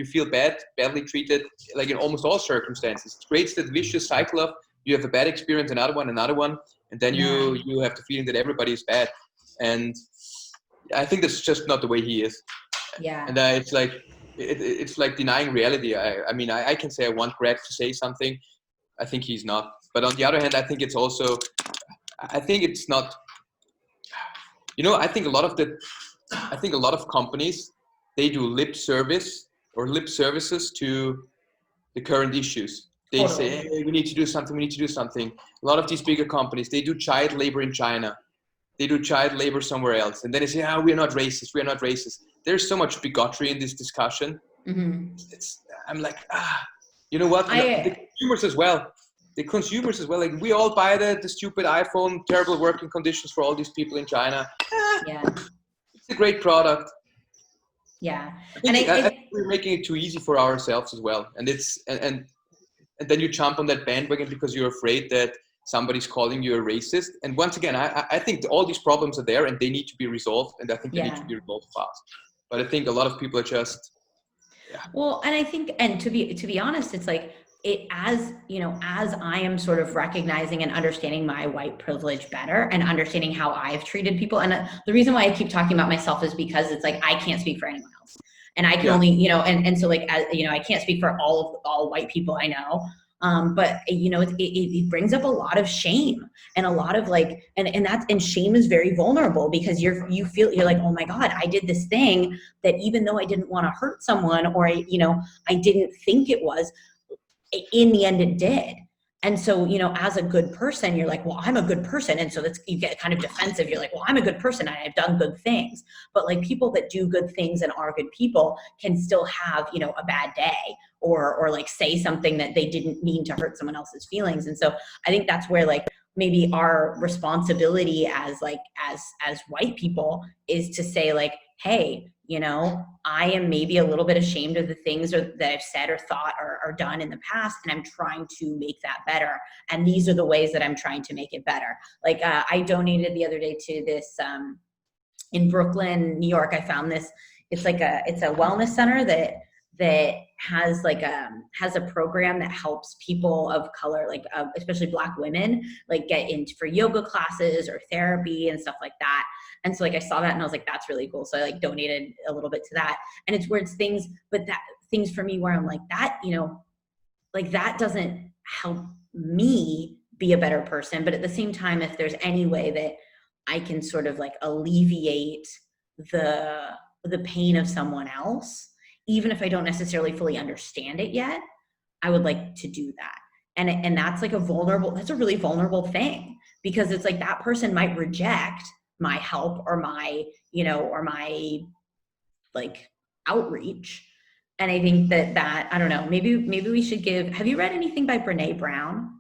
feel badly treated, like, in almost all circumstances. It creates that vicious cycle of, you have a bad experience, another one, and then Yeah. you have the feeling that everybody is bad. And I think that's just not the way he is. Yeah. And it's like denying reality. I mean, I can say I want Greg to say something. I think he's not. But on the other hand, I think it's also, I think it's not, I think a lot of companies, they do lip services to the current issues. They say, Totally. hey, we need to do something. A lot of these bigger companies, they do child labor in China. They do child labor somewhere else. And then they say, we're not racist. There's so much bigotry in this discussion. Mm-hmm. I'm like, you know what? And the I consumers as well. Like, we all buy the stupid iPhone, terrible working conditions for all these people in China. Yeah. It's a great product. Yeah. And I think we're making it too easy for ourselves as well. And and then you jump on that bandwagon because you're afraid that somebody's calling you a racist. And once again, I think all these problems are there and they need to be resolved. And I think they need to yeah. be resolved fast. But I think a lot of people are just, yeah. Well, and I think, and to be honest, it's like, as I am sort of recognizing and understanding my white privilege better and understanding how I've treated people. And the reason why I keep talking about myself is because it's like, I can't speak for anyone else. And I can Yeah. only, and so like, I can't speak for all white people I know. But it brings up a lot of shame and a lot of like, and shame is very vulnerable, because you're like, oh my God, I did this thing that, even though I didn't want to hurt someone, or I didn't think it was, in the end it did. And so, as a good person, you're like, well, I'm a good person. And so you get kind of defensive. You're like, well, I'm a good person. I've done good things. But like, people that do good things and are good people can still have, a bad day, or like say something that they didn't mean to hurt someone else's feelings. And so I think that's where, like, maybe our responsibility as white people is to say, like, hey, I am maybe a little bit ashamed of the things that I've said or thought or done in the past, and I'm trying to make that better. And these are the ways that I'm trying to make it better. Like, I donated the other day to this, in Brooklyn, New York. I found this, it's a wellness center that has has a program that helps people of color, like, especially Black women, like, get into for yoga classes or therapy and stuff like that. And so, like, I saw that and I was like, that's really cool. So I, like, donated a little bit to that. And it's where it's things, but that things for me where I'm like, that, like, that doesn't help me be a better person. But at the same time, if there's any way that I can sort of like alleviate the pain of someone else, even if I don't necessarily fully understand it yet, I would like to do that. And that's like that's a really vulnerable thing, because it's like that person might reject my help or my, or my like outreach. And I think that I don't know, maybe we should have you read anything by Brene Brown?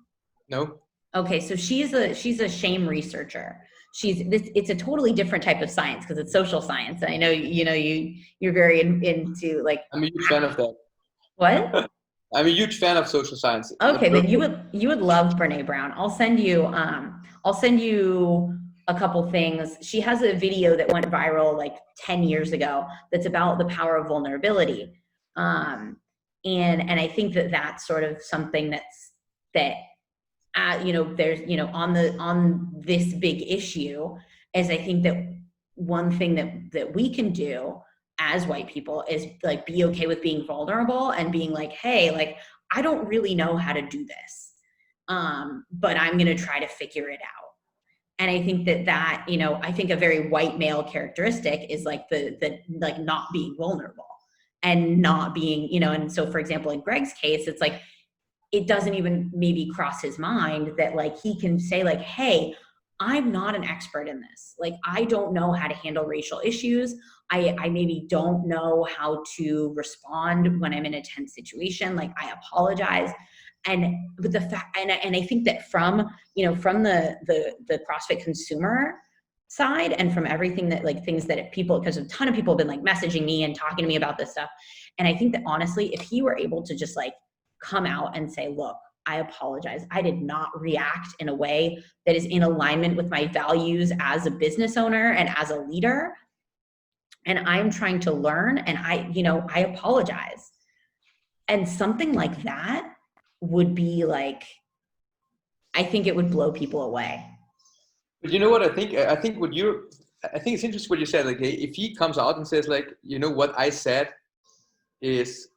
No. Okay, so she's a shame researcher. It's a totally different type of science, because it's social science. And I know, you're very into like. I'm a huge fan of that. What? I'm a huge fan of social science. Okay, then you would love Brene Brown. I'll send you a couple things. She has a video that went viral like 10 years ago that's about the power of vulnerability. And I think that's sort of something there's, on this big issue, is I think that one thing that we can do as white people is like be okay with being vulnerable and being like, hey, like, I don't really know how to do this, but I'm going to try to figure it out. And I think that I think a very white male characteristic is like the like not being vulnerable and not being, and so for example, in Greg's case, it's like, it doesn't even maybe cross his mind that like he can say like, hey, I'm not an expert in this. Like, I don't know how to handle racial issues. I maybe don't know how to respond when I'm in a tense situation. Like, I apologize. And with the fact, and I think that from the CrossFit consumer side, and from everything that like things that because a ton of people have been like messaging me and talking to me about this stuff. And I think that honestly, if he were able to just like come out and say, look, I apologize. I did not react in a way that is in alignment with my values as a business owner and as a leader. And I'm trying to learn, and I apologize. And something like that would be like, I think it would blow people away. But you know what I think? I think it's interesting what you said. Like, if he comes out and says like, what I said is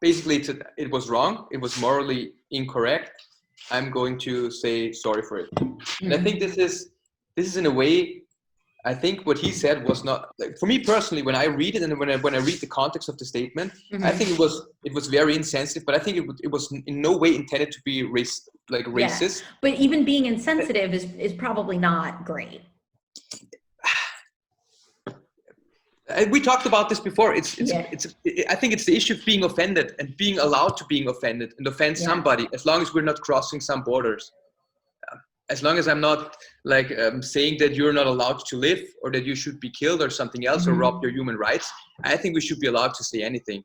basically it was wrong. It was morally incorrect. I'm going to say sorry for it. Mm-hmm. And I think this is in a way, I think what he said was not, like, for me personally, when I read it and when I read the context of the statement, mm-hmm. I think it was very insensitive, but I think it was in no way intended to be racist. Yeah. But even being insensitive is probably not great. We talked about this before. I think it's the issue of being offended and being allowed to being offended and offend somebody, as long as we're not crossing some borders. As long as I'm not like saying that you're not allowed to live, or that you should be killed or something else, mm-hmm. or rob your human rights, I think we should be allowed to say anything.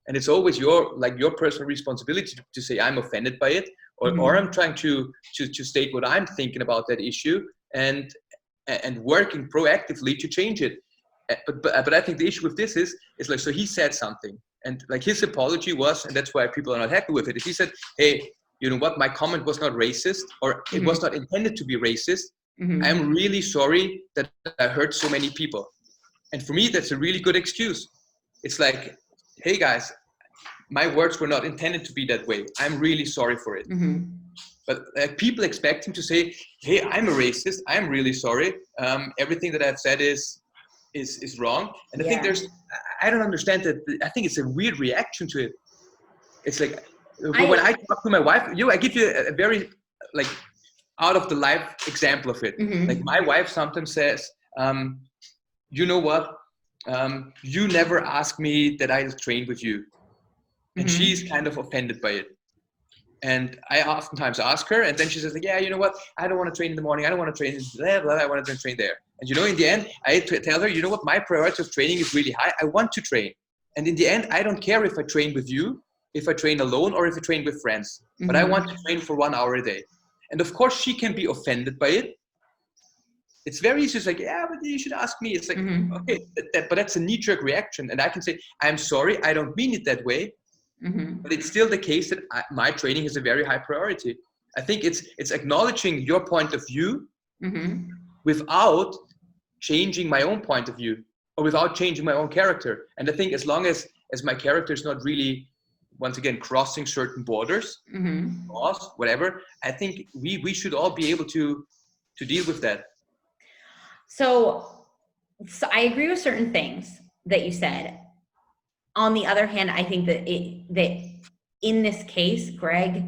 And it's always your personal responsibility to say I'm offended by it, or, mm-hmm. or I'm trying to state what I'm thinking about that issue and working proactively to change it. But I think the issue with this is like, so he said something, and like his apology was, and that's why people are not happy with it, is he said, hey, you know what, my comment was not racist, or it mm-hmm. was not intended to be racist. Mm-hmm. I'm really sorry that I hurt so many people. And for me, that's a really good excuse. It's like, hey guys, my words were not intended to be that way. I'm really sorry for it. Mm-hmm. But people expect him to say, hey, I'm a racist. I'm really sorry. Everything that I've said is wrong. And I think I don't understand that. I think it's a weird reaction to it. It's like, when I talk to my wife, I give you a very like out of the life example of it. Mm-hmm. Like, my wife sometimes says, you know what? You never ask me that I train with you. And mm-hmm. she's kind of offended by it. And I oftentimes ask her, and then she says like, yeah, you know what? I don't want to train in the morning. I don't want to train blah, blah, I want to train there. And in the end, I tell her, you know what? My priority of training is really high. I want to train. And in the end, I don't care if I train with you, if I train alone, or if I train with friends. Mm-hmm. But I want to train for 1 hour a day. And of course, she can be offended by it. It's very easy. It's like, yeah, but you should ask me. It's like, mm-hmm. okay, but that's a knee-jerk reaction. And I can say, I'm sorry, I don't mean it that way. Mm-hmm. But it's still the case that my training is a very high priority. I think it's acknowledging your point of view mm-hmm. without changing my own point of view, or without changing my own character. And I think as long as my character is not really, once again, crossing certain borders, mm-hmm. laws, whatever, I think we should all be able to deal with that. So I agree with certain things that you said. on the other hand, I think that in this case, Greg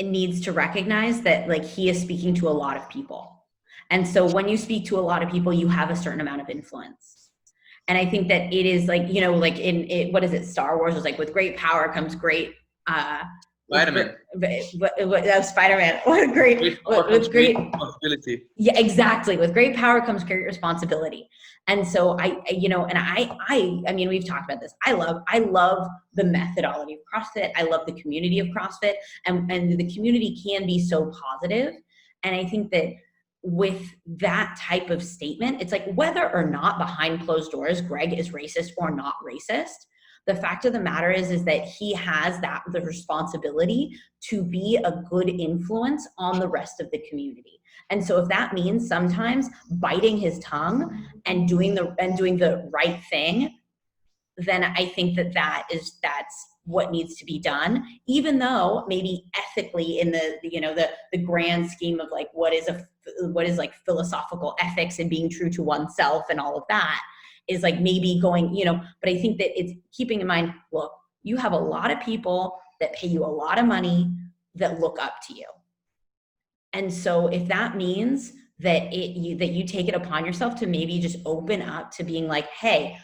needs to recognize that like he is speaking to a lot of people. And so when you speak to a lot of people, you have a certain amount of influence. And I think that it is like, you know, like what is it? Star Wars was like, with great power comes great, Spider-Man. That was Spider-Man. What a great, with great responsibility. Yeah, exactly. With great power comes great responsibility. And so you know, and I mean, we've talked about this. I love the methodology of CrossFit. I love the community of CrossFit, and the community can be so positive. And I think that with that type of statement, it's like whether or not behind closed doors, Greg is racist or not racist, the fact of the matter is that he has the responsibility to be a good influence on the rest of the community. And so if that means sometimes biting his tongue and doing the right thing, then I think that's what needs to be done, even though maybe ethically in the grand scheme of like what is like philosophical ethics and being true to oneself and all of that is like maybe going, you know, but I think that it's keeping in mind, look, you have a lot of people that pay you a lot of money that look up to you. And so if that means that you take it upon yourself to maybe just open up to being like, hey,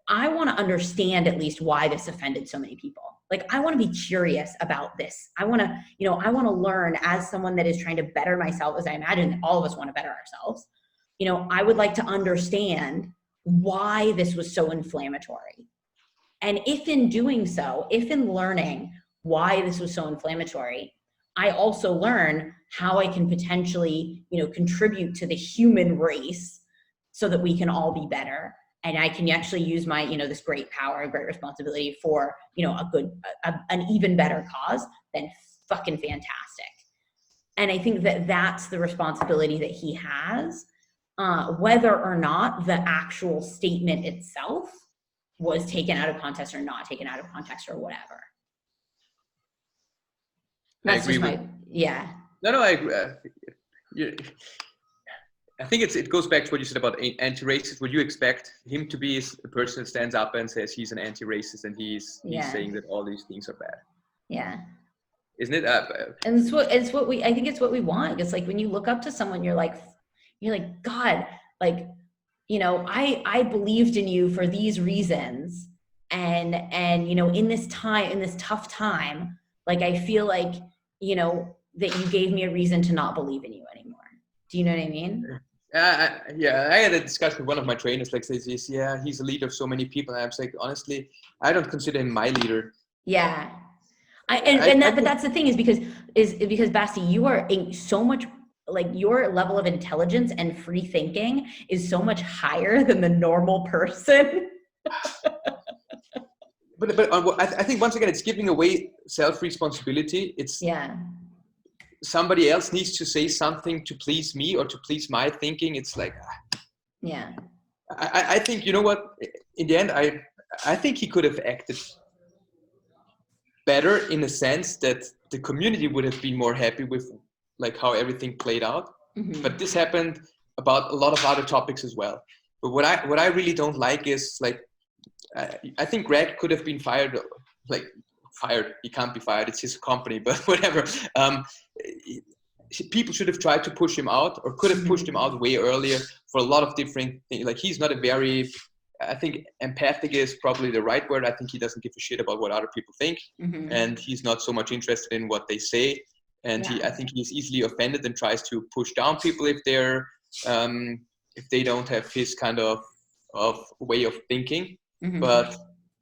I want to understand at least why this offended so many people. Like, I want to be curious about this. I want to learn as someone that is trying to better myself, as I imagine all of us want to better ourselves. You know, I would like to understand why this was so inflammatory. And if in doing so, if in learning why this was so inflammatory, I also learn how I can potentially, you know, contribute to the human race so that we can all be better. And I can actually use my, you know, this great power, great responsibility for, you know, an even better cause, then fucking fantastic. And I think that that's the responsibility that he has, whether or not the actual statement itself was taken out of context or not taken out of context or whatever. That's just my, yeah. No, I agree. I think it goes back to what you said about anti-racist. Would you expect him to be a person that stands up and says he's an anti-racist and he's saying that all these things are bad? Yeah. Isn't it? And I think it's what we want. It's like when you look up to someone, you're like, God, like, you know, I believed in you for these reasons. And, you know, in this tough time, like, I feel like, you know, that you gave me a reason to not believe in you anymore. Do you know what I mean? I had a discussion with one of my trainers, like, says, yeah, he's a leader of so many people. And I was like, honestly, I don't consider him my leader. Yeah. But that's the thing is because Basti, you are so much, like, your level of intelligence and free thinking is so much higher than the normal person. But I think once again, it's giving away self-responsibility. It's somebody else needs to say something to please me or to please my thinking. It's like, yeah. I think, you know what, in the end, I think he could have acted better in a sense that the community would have been more happy with like how everything played out. Mm-hmm. But this happened about a lot of other topics as well. But what I really don't like is like, I think Greg could have been fired, he can't be fired, it's his company, but whatever. People should have tried to push him out or could have pushed him out way earlier for a lot of different things. Like, he's not a very, I think empathic is probably the right word. I think he doesn't give a shit about what other people think. Mm-hmm. And he's not so much interested in what they say. And I think he's easily offended and tries to push down people if they don't have his kind of way of thinking. Mm-hmm. But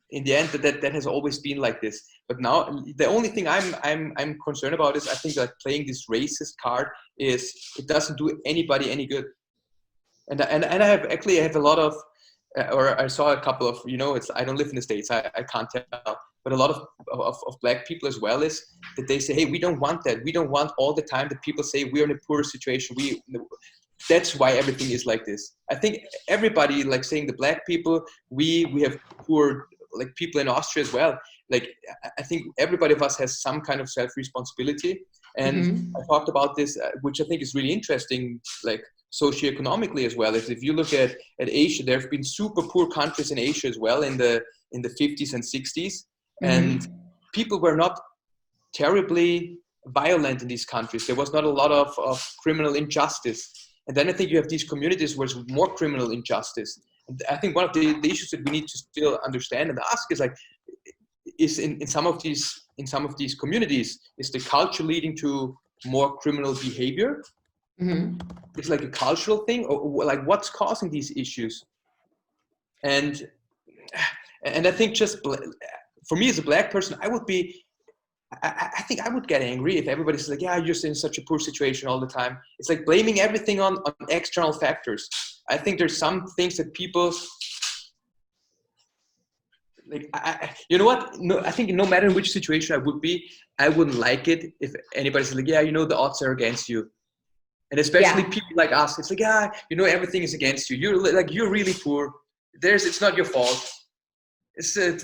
in the end, that has always been like this. But now the only thing I'm concerned about is I think that playing this racist card is it doesn't do anybody any good. And I have a lot of, or I saw a couple of, you know, I don't live in the States, I can't tell, but a lot of black people as well is that they say, hey, we don't want that. We don't want all the time that people say we're in a poor situation. That's why everything is like this. I think everybody, like, saying the black people, we have poor, like, people in Austria as well. Like, I think everybody of us has some kind of self-responsibility. And I talked about this, which I think is really interesting. Like, socioeconomically as well. If you look at Asia, there have been super poor countries in Asia as well in the 50s and 60s, and people were not terribly violent in these countries. There was not a lot of criminal injustice. And then I think you have these communities where there's more criminal injustice. And I think one of the issues that we need to still understand and ask is like, is in some of these communities, is the culture leading to more criminal behavior? It's like a cultural thing, or like what's causing these issues? And I think just for me as a Black person, I think I would get angry if everybody's like, yeah, you're just in such a poor situation all the time. It's like blaming everything on external factors. I think there's some things that people like. You know what? No, I think no matter in which situation I would be, I wouldn't like it if anybody's like, yeah, the odds are against you. And especially people like us, it's like, yeah, everything is against you. You're really poor. It's not your fault.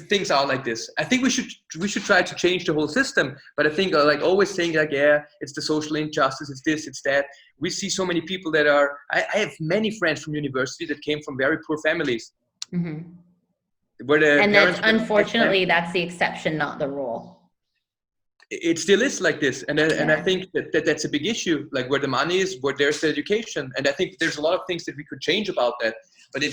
Things are like this. I think we should try to change the whole system. But I think like always saying like, yeah, it's the social injustice, it's this, it's that. We see so many people that are. I have many friends from university that came from very poor families. Where the and parents that's unfortunately that's the exception, not the rule. It still is like this, and I think that's a big issue. Like where the money is, where there's the education, and I think there's a lot of things that we could change about that. But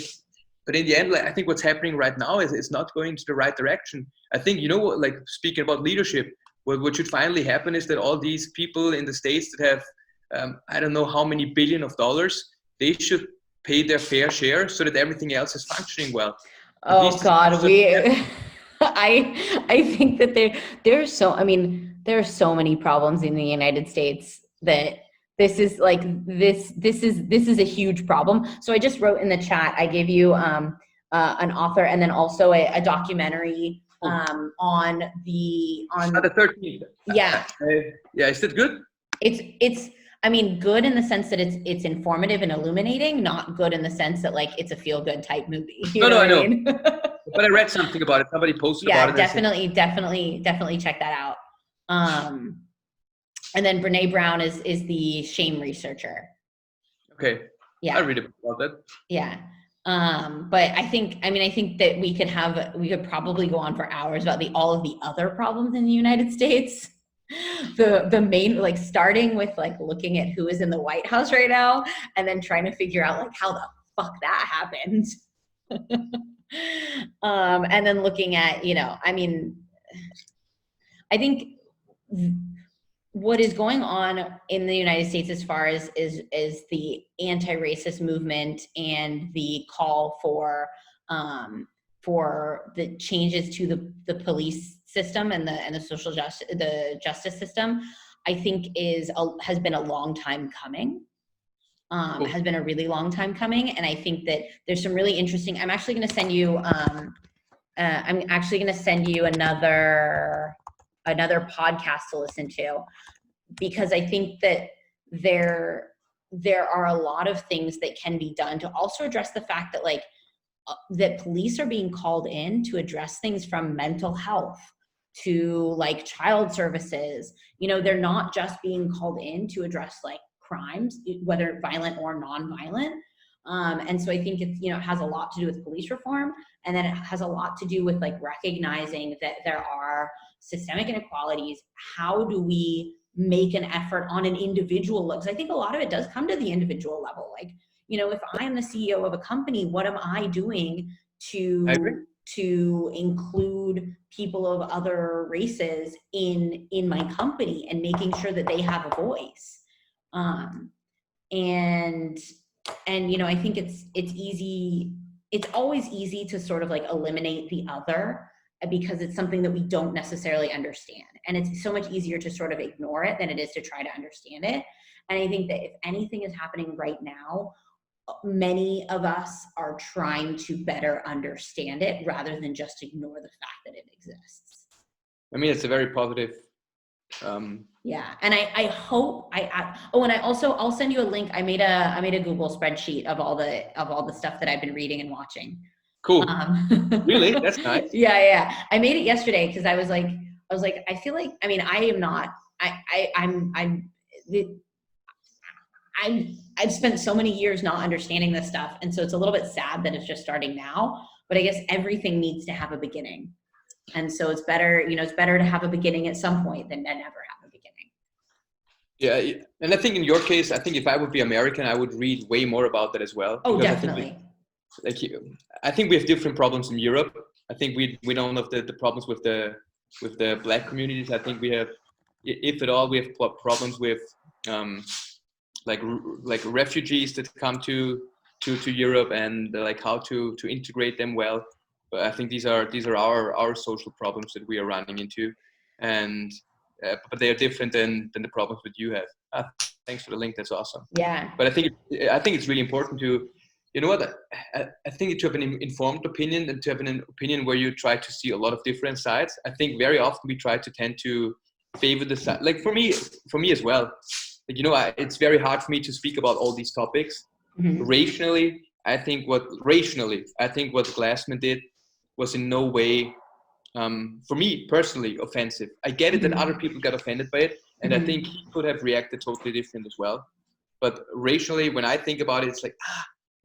in the end, like, I think what's happening right now is not going to the right direction. I think, like speaking about leadership, what should finally happen is that all these people in the States that have, I don't know how many billion of dollars, they should pay their fair share so that everything else is functioning well. Oh God, I think that there are so many problems in the United States that this is a huge problem. So I just wrote in the chat, I gave you an author and then also a documentary on the 13th. Yeah. Yeah, is that good? It's good in the sense that it's informative and illuminating, not good in the sense that like it's a feel good type movie. No, I know. But I read something about it. Somebody posted about it. Definitely check that out. And then Brene Brown is the shame researcher. Okay. Yeah. I read about that. Yeah. But I think that we could probably go on for hours about all of the other problems in the United States. The main, like starting with like looking at who is in the White House right now and then trying to figure out like how the fuck that happened. And then looking at, I think what is going on in the United States as far as is the anti-racist movement and the call for the changes to the police system and the social justice system, I think has been a long time coming. Has been a really long time coming, and I think that there's some really interesting. I'm actually going to send you. Another podcast to listen to, because I think that there are a lot of things that can be done to also address the fact that that police are being called in to address things from mental health to like child services. They're not just being called in to address like crimes, whether violent or non-violent. And so I think it's, it has a lot to do with police reform, and then it has a lot to do with like recognizing that there are systemic inequalities. How do we make an effort on an individual level? Because I think a lot of it does come to the individual level. Like, if I am the CEO of a company, what am I doing to include people of other races in my company and making sure that they have a voice? And I think it's always easy to sort of like eliminate the other because it's something that we don't necessarily understand. And it's so much easier to sort of ignore it than it is to try to understand it. And I think that if anything is happening right now, many of us are trying to better understand it rather than just ignore the fact that it exists. I mean, it's a very positive. Yeah, and I hope and I'll send you a link. I made a Google spreadsheet of all the stuff that I've been reading and watching. Cool. Really? That's nice. Yeah. I made it yesterday because I was like, I feel like, I I've spent so many years not understanding this stuff. And so it's a little bit sad that it's just starting now, but I guess everything needs to have a beginning. And so it's better, it's better to have a beginning at some point than to never have a beginning. Yeah. And I think in your case, I think if I would be American, I would read way more about that as well. Oh, definitely. I think we have different problems in Europe. I think we don't have the problems with the Black communities. I think we have, if at all, we have problems with like refugees that come to Europe, and like how to integrate them well. But I think these are our social problems that we are running into, and but they are different than the problems that you have. Thanks for the link. That's awesome. Yeah. But I think it's really important to, you know what, I think to have an informed opinion and to have an opinion where you try to see a lot of different sides. I think very often we tend to favor the side. Like for me as well. Like, it's very hard for me to speak about all these topics. Mm-hmm. Rationally, I think what Glassman did was in no way, for me personally, offensive. I get it that other people got offended by it, and I think he could have reacted totally different as well. But rationally, when I think about it, it's like,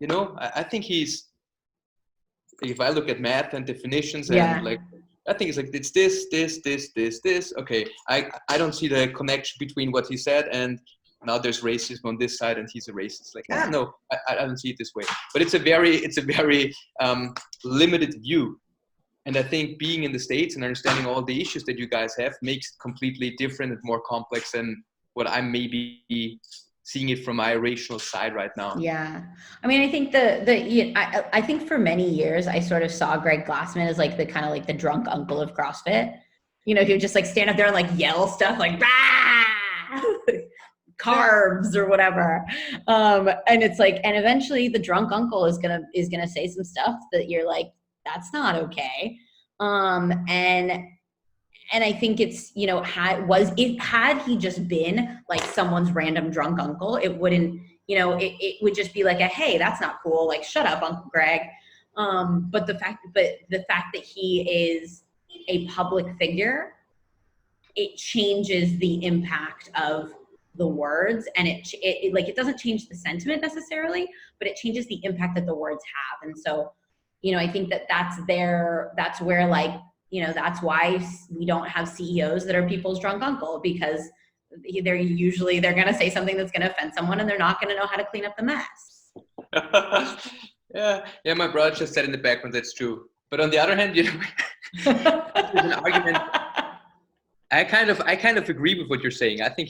I think he's, if I look at math and definitions and like, I think it's like, it's this. Okay, I don't see the connection between what he said and now there's racism on this side and he's a racist. Like, no, I don't see it this way. But it's a very limited view. And I think being in the States and understanding all the issues that you guys have makes it completely different and more complex than what I'm maybe seeing it from my rational side right now. Yeah. I mean, I think I think for many years, I sort of saw Greg Glassman as like the kind of like the drunk uncle of CrossFit. He would just like stand up there and like yell stuff like, bah! Carbs or whatever. And it's like, and eventually the drunk uncle is gonna say some stuff that you're like, that's not okay. And I think it's, had he just been like someone's random drunk uncle, it wouldn't, it would just be like hey, that's not cool. Like, shut up, Uncle Greg. But the fact that he is a public figure, it changes the impact of the words, and it doesn't change the sentiment necessarily, but it changes the impact that the words have. And so, I think that's where like, that's why we don't have CEOs that are people's drunk uncle, because they're going to say something that's going to offend someone and they're not going to know how to clean up the mess. Yeah. My brother just said in the background, that's true. But on the other hand, there's an argument. I kind of agree with what you're saying. I think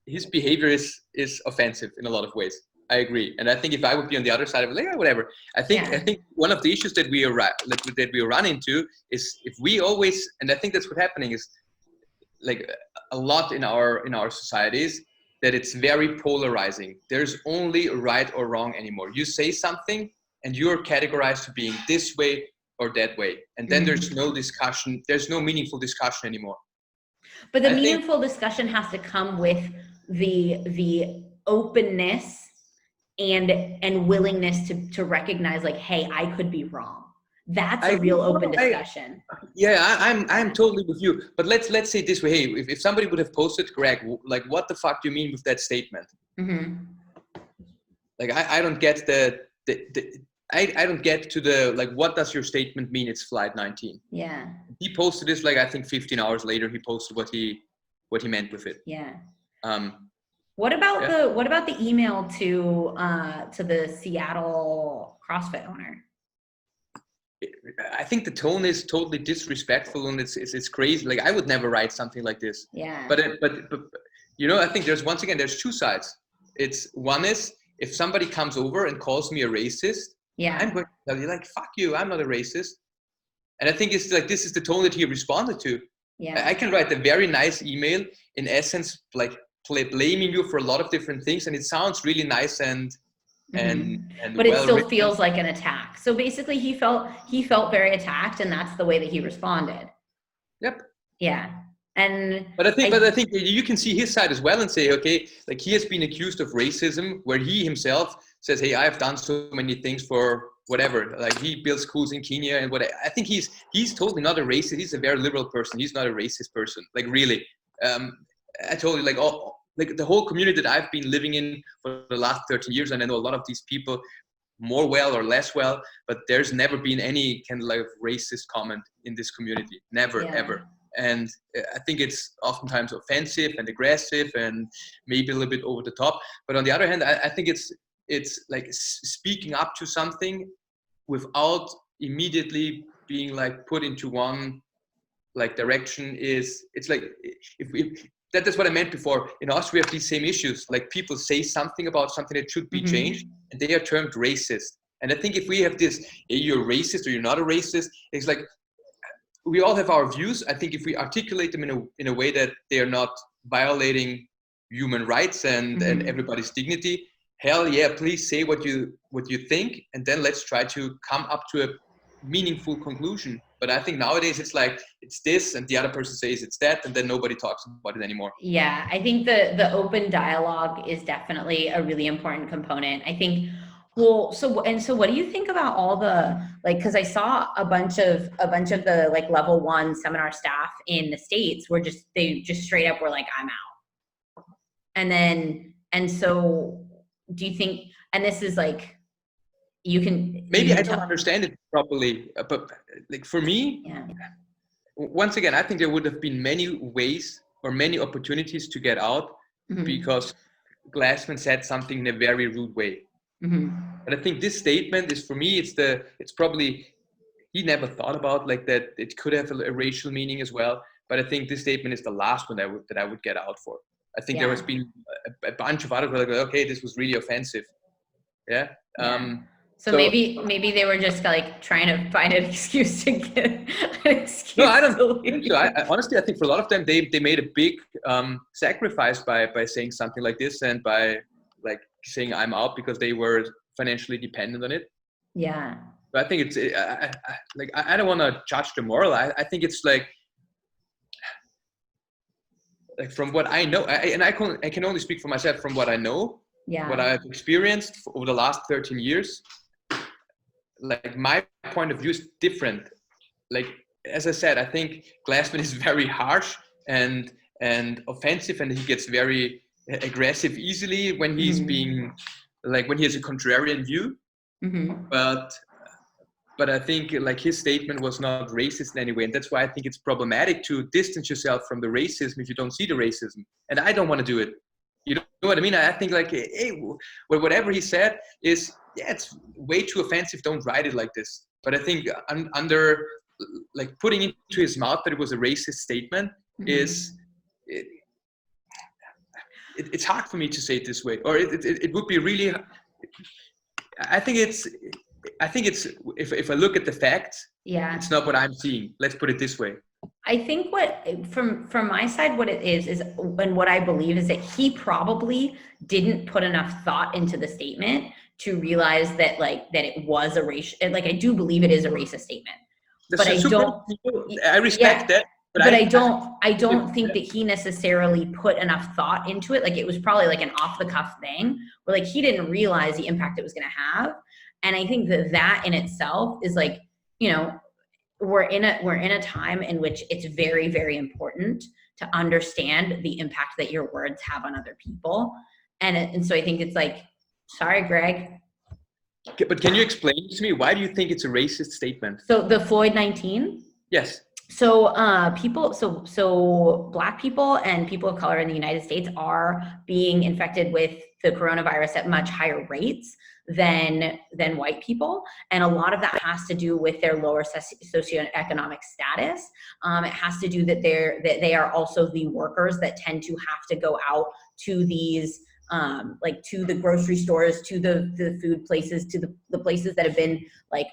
his behavior is offensive in a lot of ways. I agree, and I think if I would be on the other side, I would be like, whatever. I think one of the issues that we run into is if we always, and I think that's what's happening is like a lot in our societies, that it's very polarizing. There's only right or wrong anymore. You say something and you're categorized to being this way or that way, and then there's no discussion. There's no meaningful discussion anymore. But the meaningful discussion has to come with the openness and willingness to recognize like, hey, I could be wrong. That's a real open discussion. I'm totally with you. But let's say it this way. Hey, if somebody would have posted, Greg, like, what the fuck do you mean with that statement? Mm-hmm. Like, I don't get I don't get to the, like, what does your statement mean? It's flight 19. Yeah. He posted this, like, I think 15 hours later, he posted what he meant with it. Yeah. What about the email to the Seattle CrossFit owner? I think the tone is totally disrespectful, and it's crazy. Like, I would never write something like this. Yeah. But I think there's two sides. One is if somebody comes over and calls me a racist, I'm going to tell you, like, fuck you, I'm not a racist. And I think it's like, this is the tone that he responded to. Yeah. I can write a very nice email, in essence, like blaming you for a lot of different things, and it sounds really nice and but it still feels like an attack. So basically he felt very attacked, and that's the way that he responded. Yep. Yeah. But I think you can see his side as well and say, okay, like, he has been accused of racism, where he himself says, hey, I've done so many things for whatever, like, he builds schools in Kenya and what. I think he's totally not a racist. He's a very liberal person. He's not a racist person. Like, really. I told you, like, like the whole community that I've been living in for the last 13 years, and I know a lot of these people more well or less well, but there's never been any kind of like racist comment in this community, never, ever. And I think it's oftentimes offensive and aggressive and maybe a little bit over the top. But on the other hand, I think it's like speaking up to something without immediately being like put into one like direction is, it's like, that's what I meant before. In Austria, we have these same issues. Like people say something about something that should be changed, and they are termed racist. And I think if we have this, hey, you're racist or you're not a racist, it's like, we all have our views. I think if we articulate them in a way that they are not violating human rights and everybody's dignity, hell yeah, please say what you think, and then let's try to come up to a meaningful conclusion. But I think nowadays it's like, it's this and the other person says it's that, and then nobody talks about it anymore. Yeah, I think the open dialogue is definitely a really important component. I think, well, so what do you think about all the, like, because I saw a bunch of the like level 1 seminar staff in the States were they just straight up were like, I'm out. And so do you think, and this is like, maybe I don't understand it properly, but like for me, once again, I think there would have been many ways or many opportunities to get out because Glassman said something in a very rude way. But I think this statement is, for me, it's probably, he never thought about like that it could have a racial meaning as well. But I think this statement is the last one that I would get out for. I think there has been a bunch of others where like, okay, this was really offensive. Yeah. So maybe they were just like trying to find an excuse to get an excuse. No, I don't think so. Honestly, I think for a lot of them, they made a big sacrifice by saying something like this and by like saying I'm out because they were financially dependent on it. Yeah. But I think it's like, I don't want to judge the moral. I think it's like from what I know, I can only speak for myself from what I know, what I've experienced over the last 13 years. Like my point of view is different. Like, as I said, I think Glassman is very harsh and offensive, and he gets very aggressive easily when he's being like, when he has a contrarian view. But I think like his statement was not racist in any way, and that's why I think it's problematic to distance yourself from the racism if you don't see the racism. And I don't want to do it. You know what I mean? I think like, hey, whatever he said is, it's way too offensive. Don't write it like this. But I think under like putting into his mouth that it was a racist statement is, it's hard for me to say it this way. Or it would be really, I think it's, if I look at the facts, it's not what I'm seeing. Let's put it this way. I think what, from my side, what it is, and what I believe is that he probably didn't put enough thought into the statement to realize that that it was a racial, like I do believe it is a racist statement. But I respect that. But I don't think that he necessarily put enough thought into it. Like it was probably like an off the cuff thing where like he didn't realize the impact it was going to have. And I think that in itself is like, you know, we're in a time in which it's very, very important to understand the impact that your words have on other people. And so I think it's like, sorry, Greg. Okay, but can you explain to me, why do you think it's a racist statement? So the Floyd 19? Yes. So so Black people and people of color in the United States are being infected with the coronavirus at much higher rates than white people. And a lot of that has to do with their lower socioeconomic status. It has to do that they are also the workers that tend to have to go out to these like to the grocery stores, to the food places, to the places that have been like,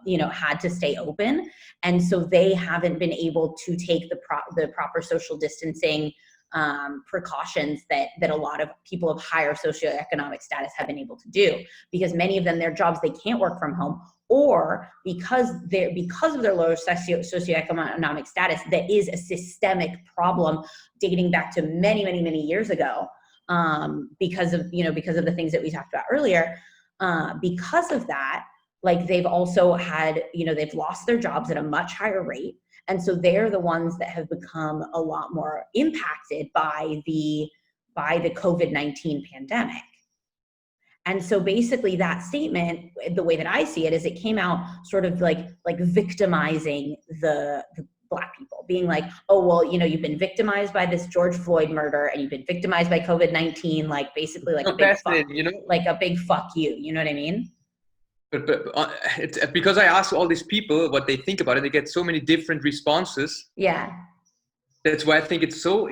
you know, had to stay open. And so they haven't been able to take the proper social distancing precautions that a lot of people of higher socioeconomic status have been able to do, because many of them, their jobs, they can't work from home, or because of their lower socioeconomic status, that is a systemic problem dating back to many, many, many years ago. Because of the things that we talked about earlier, because of that, like they've also had, you know, they've lost their jobs at a much higher rate. And so they're the ones that have become a lot more impacted by the by the COVID-19 pandemic. And so basically that statement, the way that I see it, is it came out sort of like victimizing the Black people, being like, oh, well, you know, you've been victimized by this George Floyd murder, and you've been victimized by COVID-19, like basically like a big fuck, you know, like a big fuck you. You know what I mean? But it's because I ask all these people what they think about it, they get so many different responses. Yeah. That's why I think it's so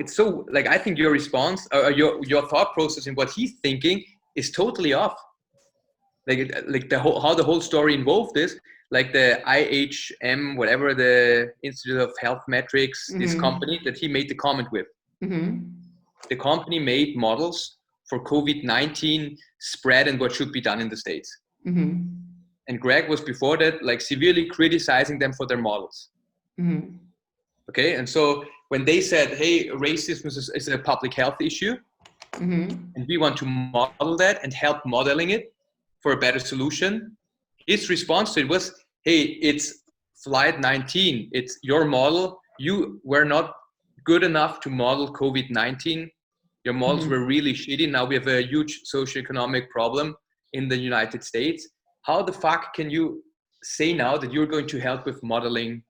like, I think your response or your thought process and what he's thinking is totally off. Like how the whole story involved is like the IHM, whatever, the Institute of Health Metrics, this company that he made the comment with. The company made models for COVID-19 spread and what should be done in the States. And Greg was before that like severely criticizing them for their models. Okay, and so when they said, hey, racism is a public health issue, and we want to model that and help modeling it for a better solution, his response to it was, hey, it's flight 19, it's your model, you were not good enough to model COVID-19, your models were really shitty, now we have a huge socioeconomic problem in the United States. How the fuck can you say now that you're going to help with modeling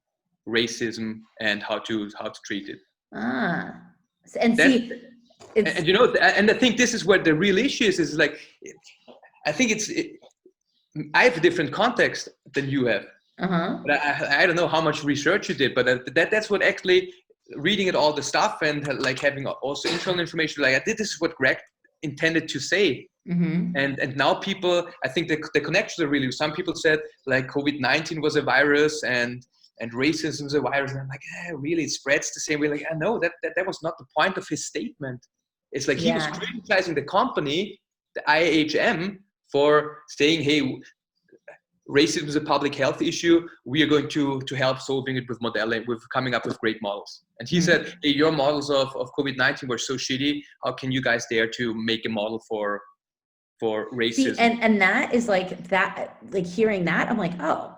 racism and how to treat it? And see, and you know, and I think this is where the real issue is like, I think I have a different context than you have. But I don't know how much research you did, but that's what actually reading it, all the stuff, and like having also internal information, like this is what Greg intended to say. And now people, I think the connections are really, some people said like COVID-19 was a virus and racism is a virus, and I'm like, really, it spreads the same way. Like, I know that was not the point of his statement. It's like he was criticizing the company, the IHM, for saying, hey, racism is a public health issue, we are going to help solving it with modeling, with coming up with great models. And he said, hey, your models of COVID-19 were so shitty, how can you guys dare to make a model for racism? See, and that is like that, like hearing that, I'm like, oh,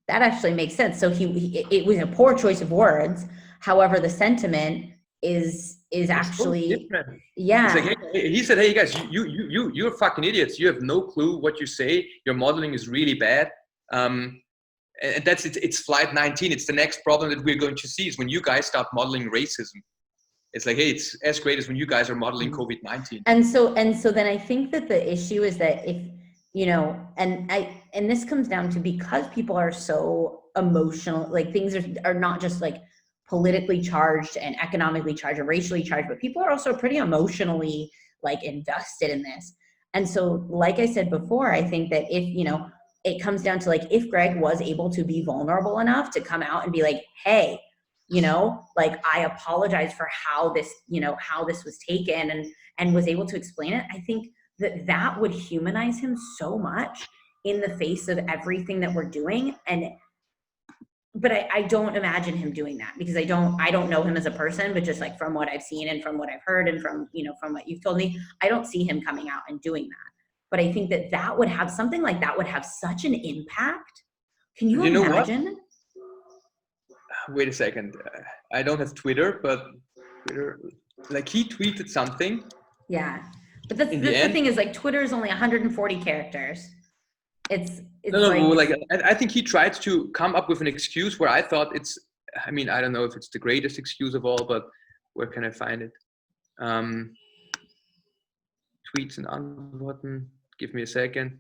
that actually makes sense. So it was a poor choice of words. However, the sentiment is actually so different. Yeah. It's like, hey, he said, hey guys, you're fucking idiots. You have no clue what you say. Your modeling is really bad. And that's it's flight 19. It's the next problem that we're going to see is when you guys start modeling racism. It's like, hey, it's as great as when you guys are modeling COVID-19. And so then I think that the issue is that if, you know, and this comes down to, because people are so emotional, like things are not just like politically charged and economically charged or racially charged, but people are also pretty emotionally like invested in this. And so, like I said before, I think that if, you know, it comes down to like, if Greg was able to be vulnerable enough to come out and be like, hey, you know, like, I apologize for how this was taken, and was able to explain it, I think that would humanize him so much in the face of everything that we're doing. But I don't imagine him doing that, because I don't know him as a person, but just like from what I've seen and from what I've heard and from, you know, from what you've told me, I don't see him coming out and doing that. But I think that would have something like that would have such an impact. Can you imagine? Know what? Wait a second. I don't have Twitter, but Twitter, like, he tweeted something. Yeah. But that's the thing is, like, Twitter is only 140 characters. It's like I think he tried to come up with an excuse where I thought it's, I mean, I don't know if it's the greatest excuse of all, but where can I find it? Tweets and Antworten. Give me a second.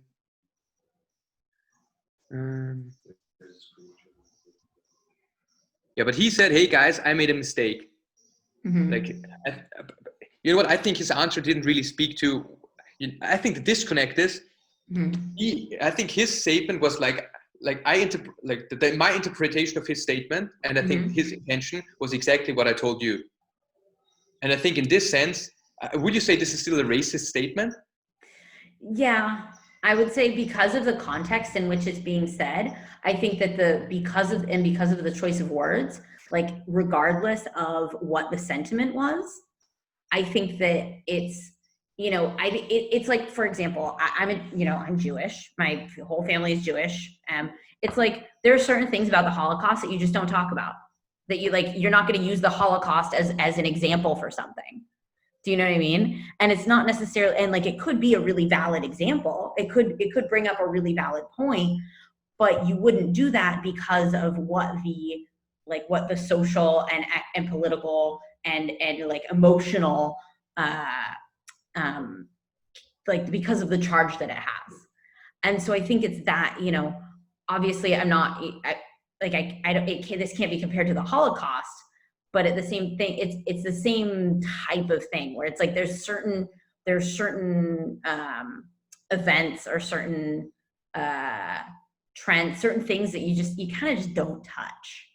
Yeah, but he said, hey guys, I made a mistake. Like, you know what? I think his answer didn't really speak to, I think the disconnect is, I think his statement was like my interpretation of his statement, and I think his intention was exactly what I told you. And I think in this sense, would you say this is still a racist statement? Yeah, I would say, because of the context in which it's being said, I think that because of the choice of words, like, regardless of what the sentiment was, I think that it's, you know, it's like, for example, I'm Jewish. My whole family is Jewish. It's like, there are certain things about the Holocaust that you just don't talk about, that you're not going to use the Holocaust as an example for something. Do you know what I mean? And it's not necessarily, and like, it could be a really valid example. It could bring up a really valid point, but you wouldn't do that because of what the social and political and like emotional, like, because of the charge that it has. And so I think it's that, obviously I'm not, this can't be compared to the Holocaust, but at the same thing, it's the same type of thing where it's like, there's certain events or certain trends, certain things that you kind of just don't touch.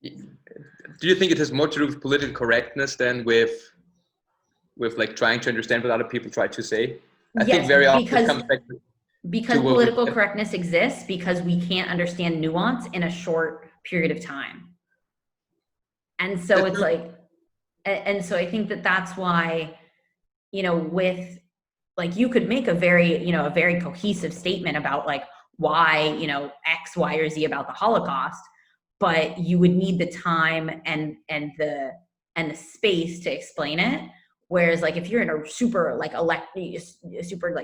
Do you think it has more to do with political correctness than with like trying to understand what other people try to say? I think very often it comes back because political correctness exists because we can't understand nuance in a short period of time. And so it's like, and so I think that that's why, with, like, you could make a very cohesive statement about like why, X, Y, or Z about the Holocaust, but you would need the time and the space to explain it. Whereas, like, if you're in a super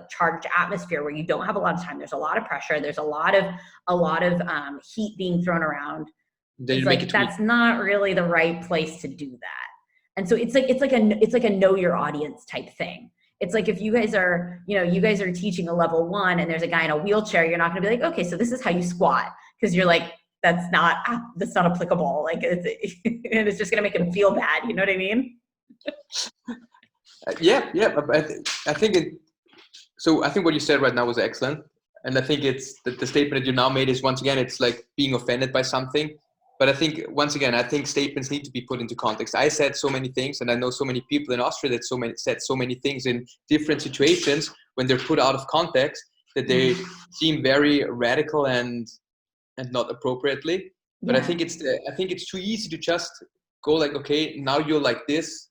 charged atmosphere where you don't have a lot of time, there's a lot of pressure, there's a lot of heat being thrown around. It's like, that's not really the right place to do that. And so it's like a know your audience type thing. It's like, if you guys are teaching a level 1 and there's a guy in a wheelchair, you're not going to be like, okay, so this is how you squat, because you're like, that's not applicable. Like, it's just going to make him feel bad. You know what I mean? Yeah. I think what you said right now was excellent. And I think it's the statement that you now made is, once again, it's like being offended by something. But I think, once again, I think statements need to be put into context. I said so many things, and I know so many people in Austria that said so many things in different situations when they're put out of context that they seem very radical and not appropriately. But I think it's too easy to just go like, okay, now you're like this.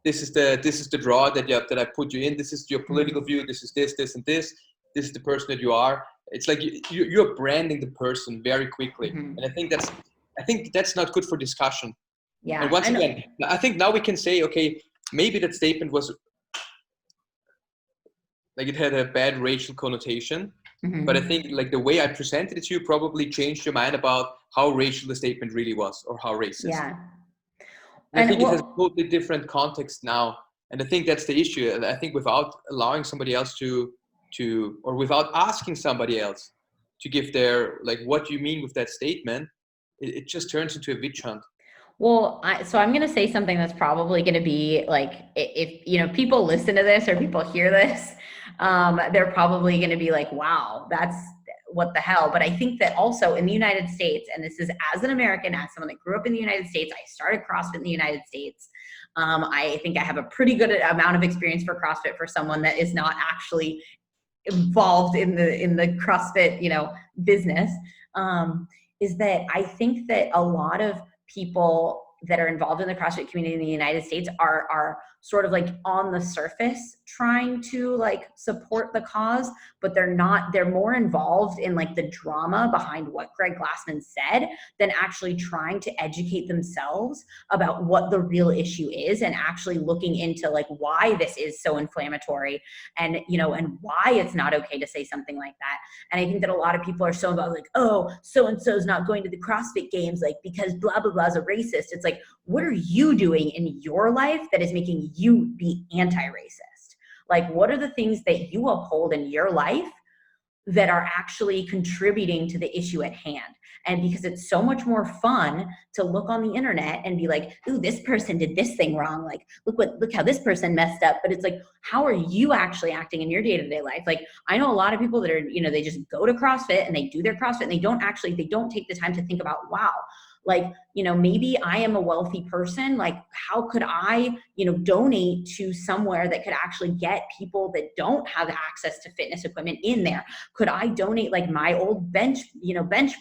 This is the draw that I put you in. This is your political view. This is this and this. This is the person that you are. It's like you're branding the person very quickly, and I think that's not good for discussion. Yeah. And once again, I think now we can say, okay, maybe that statement was like, it had a bad racial connotation, but I think like the way I presented it to you probably changed your mind about how racial the statement really was, or how racist. Yeah. And I think it has a totally different context now. And I think that's the issue. I think without allowing somebody else or without asking somebody else to give their, like, what do you mean with that statement, it just turns into a witch hunt. Well, so I'm going to say something that's probably going to be like, if people listen to this or people hear this, they're probably going to be like, wow, that's what the hell. But I think that also in the United States, and this is as an American, as someone that grew up in the United States, I started CrossFit in the United States. I think I have a pretty good amount of experience for CrossFit for someone that is not actually involved in the CrossFit, business, is that I think that a lot of people that are involved in the CrossFit community in the United States are sort of like on the surface trying to like support the cause, but they're more involved in like the drama behind what Greg Glassman said than actually trying to educate themselves about what the real issue is, and actually looking into like why this is so inflammatory, and and why it's not okay to say something like that. And I think that a lot of people are so involved, like, oh, so-and-so's not going to the CrossFit games like because blah blah blah is a racist. It's like, what are you doing in your life that is making you be anti-racist? Like, what are the things that you uphold in your life that are actually contributing to the issue at hand? And because it's so much more fun to look on the internet and be like, ooh, this person did this thing wrong. Like, look how this person messed up. But it's like, how are you actually acting in your day-to-day life? Like, I know a lot of people that are, they just go to CrossFit and they do their CrossFit and they don't take the time to think about, wow, like, maybe I am a wealthy person. Like, how could I, donate to somewhere that could actually get people that don't have access to fitness equipment in there? Could I donate like my old bench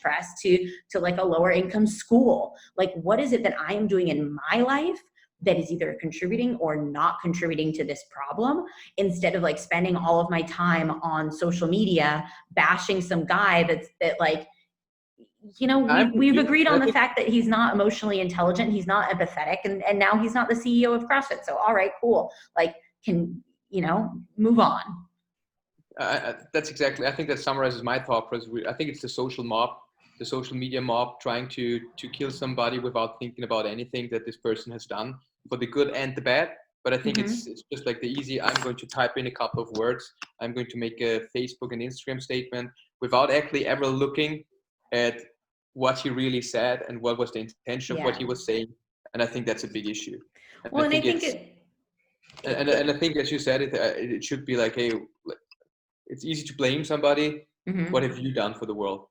press to like a lower income school? Like, what is it that I am doing in my life that is either contributing or not contributing to this problem, instead of like spending all of my time on social media bashing some guy that like, you know, I'm with we've you. agreed And on I the think fact that he's not emotionally intelligent. He's not empathetic. And now he's not the CEO of CrossFit. So, all right, cool. Like, move on. that's exactly. I think that summarizes my thought process. I think it's the social mob, the social media mob, trying to kill somebody without thinking about anything that this person has done, for the good and the bad. But I think it's just like the easy. I'm going to type in a couple of words. I'm going to make a Facebook and Instagram statement without actually ever looking at what he really said and what was the intention of what he was saying. And I think that's a big issue. And Well, I and I think think it's and I think, as you said, it should be like, hey, it's easy to blame somebody. What have you done for the world?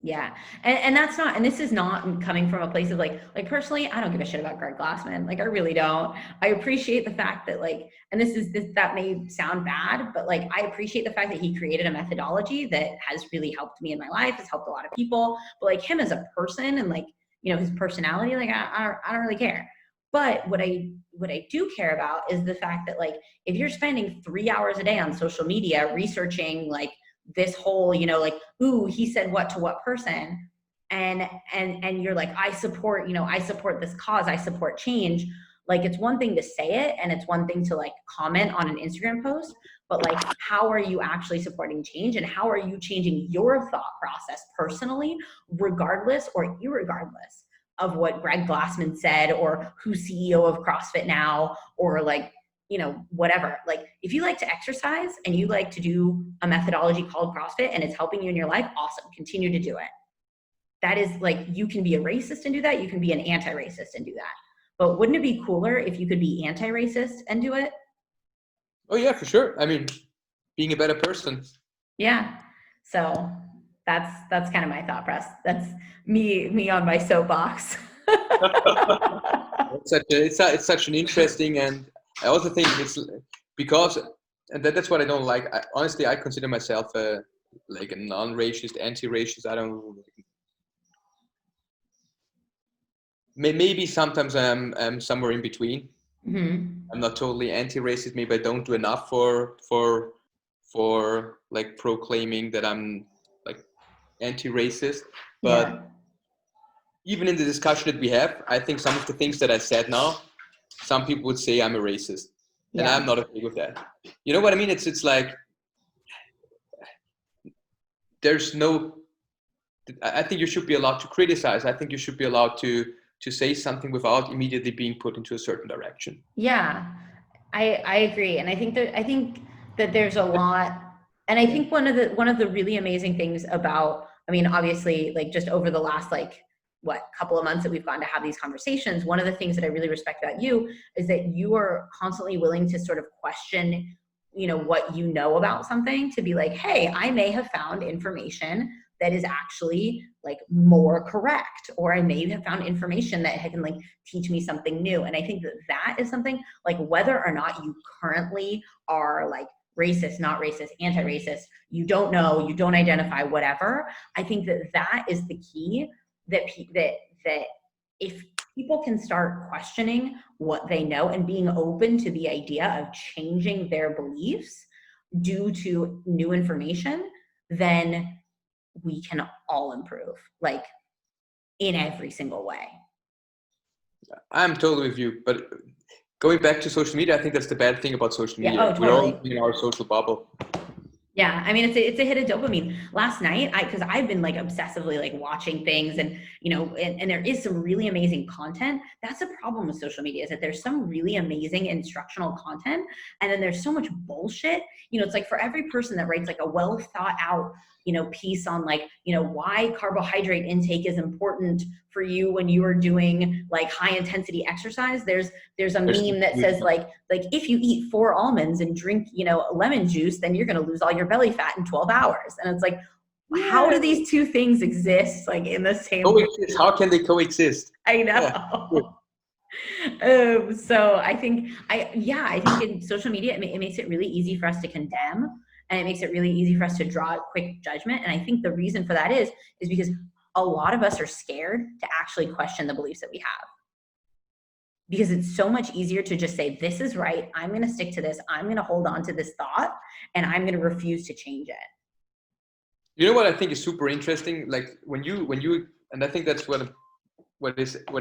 Yeah. And that's not, and this is not coming from a place of like personally, I don't give a shit about Greg Glassman. Like, I really don't. I appreciate the fact that like, and that may sound bad, but like, I appreciate the fact that he created a methodology that has really helped me in my life, has helped a lot of people, but like him as a person and like, his personality, like I don't really care. But what I do care about is the fact that like, if you're spending 3 hours a day on social media researching like this whole, like, ooh, he said what to what person, and you're like, I support this cause, I support change. Like, it's one thing to say it, and it's one thing to like comment on an Instagram post, but like, how are you actually supporting change, and how are you changing your thought process personally, regardless or irregardless of what Greg Glassman said, or who's CEO of CrossFit now, or like, whatever. Like, if you like to exercise and you like to do a methodology called CrossFit and it's helping you in your life, awesome, continue to do it. That is like, you can be a racist and do that. You can be an anti-racist and do that. But wouldn't it be cooler if you could be anti-racist and do it? Oh yeah, for sure. I mean, being a better person. Yeah. So that's kind of my thought process. That's me on my soapbox. It's such an interesting, and I also think it's because, and that's what I don't like. Honestly, I consider myself like a non-racist, anti-racist. I don't. Maybe sometimes I'm somewhere in between. I'm not totally anti-racist. Maybe I don't do enough for like proclaiming that I'm like anti-racist. But Yeah. even in the discussion that we have, I think some of the things that I said now, some people would say I'm a racist, and I'm Yeah. not okay with that. You know what I mean? It's like there's no. I think you should be allowed to criticize. I think you should be allowed to say something without immediately being put into a certain direction. Yeah. I agree. And I think that there's a lot, and I think one of the really amazing things about, I mean, obviously, like, just over the last like couple of months that we've gotten to have these conversations, one of the things that I really respect about you is that you are constantly willing to sort of question, what you know about something, to be like, hey, I may have found information that is actually like more correct, or I may have found information that can like teach me something new. And I think that is something, like, whether or not you currently are like racist, not racist, anti-racist, you don't know, you don't identify, whatever. I think that is the key, that if people can start questioning what they know and being open to the idea of changing their beliefs due to new information, then we can all improve, like, in every single way. I'm totally with you, but going back to social media, I think that's the bad thing about social media. Yeah. Oh, We're all totally. in our social bubble. Yeah, I mean, it's a hit of dopamine. Last night, because I've been like obsessively like watching things, and and there is some really amazing content. That's a problem with social media, is that there's some really amazing instructional content, and then there's so much bullshit. It's like, for every person that writes like a well thought out piece on like why carbohydrate intake is important for you when you are doing like high intensity exercise, there's a meme that says like if you eat 4 almonds and drink lemon juice, then you're going to lose all your belly fat in 12 hours. And it's like, how do these two things exist like in the same coexist? How can they coexist? I know. Yeah. So I think in social media, it makes it really easy for us to condemn, and it makes it really easy for us to draw a quick judgment. And I think the reason for that is because a lot of us are scared to actually question the beliefs that we have, because it's so much easier to just say, this is right, I'm going to stick to this, I'm going to hold on to this thought, and I'm going to refuse to change it. You know what I think is super interesting? Like when you, and I think that's what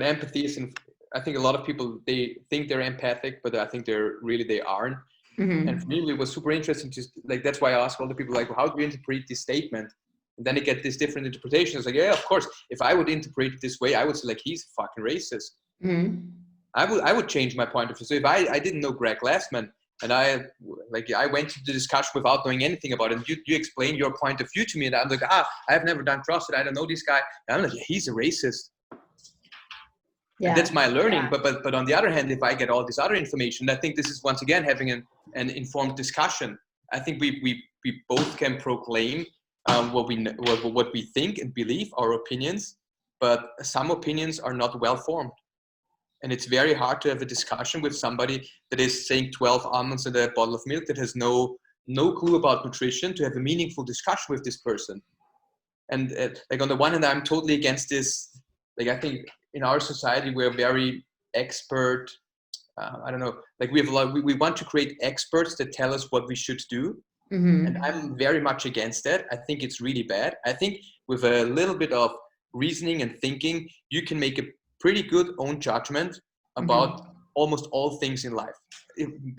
empathy is. And I think a lot of people, they think they're empathic, but I think they aren't. And for Mm-hmm. me, it was super interesting to like, that's why I asked all the people like, well, how do you interpret this statement? And then they get these different interpretations. Like, yeah, of course, if I would interpret it this way, I would say like, he's a fucking racist. Mm-hmm. I would change my point of view. So if I didn't know Greg Glassman and I went to the discussion without knowing anything about it, and you explain your point of view to me, and I'm like, I've never done CrossFit, I don't know this guy. And I'm like, yeah, he's a racist. And Yeah. that's my learning. But on the other hand, if I get all this other information, I think this is once again having an informed discussion. I think we both can proclaim what we think and believe, our opinions, but some opinions are not well formed. And it's very hard to have a discussion with somebody that is saying 12 almonds in a bottle of milk, that has no clue about nutrition, to have a meaningful discussion with this person. And like on the one hand, I'm totally against this. Like I think in our society, we're very expert. I don't know. Like we have a lot. We want to create experts that tell us what we should do, and Mm-hmm. I'm very much against that. I think it's really bad. I think with a little bit of reasoning and thinking, you can make a pretty good own judgment about Mm-hmm. almost all things in life.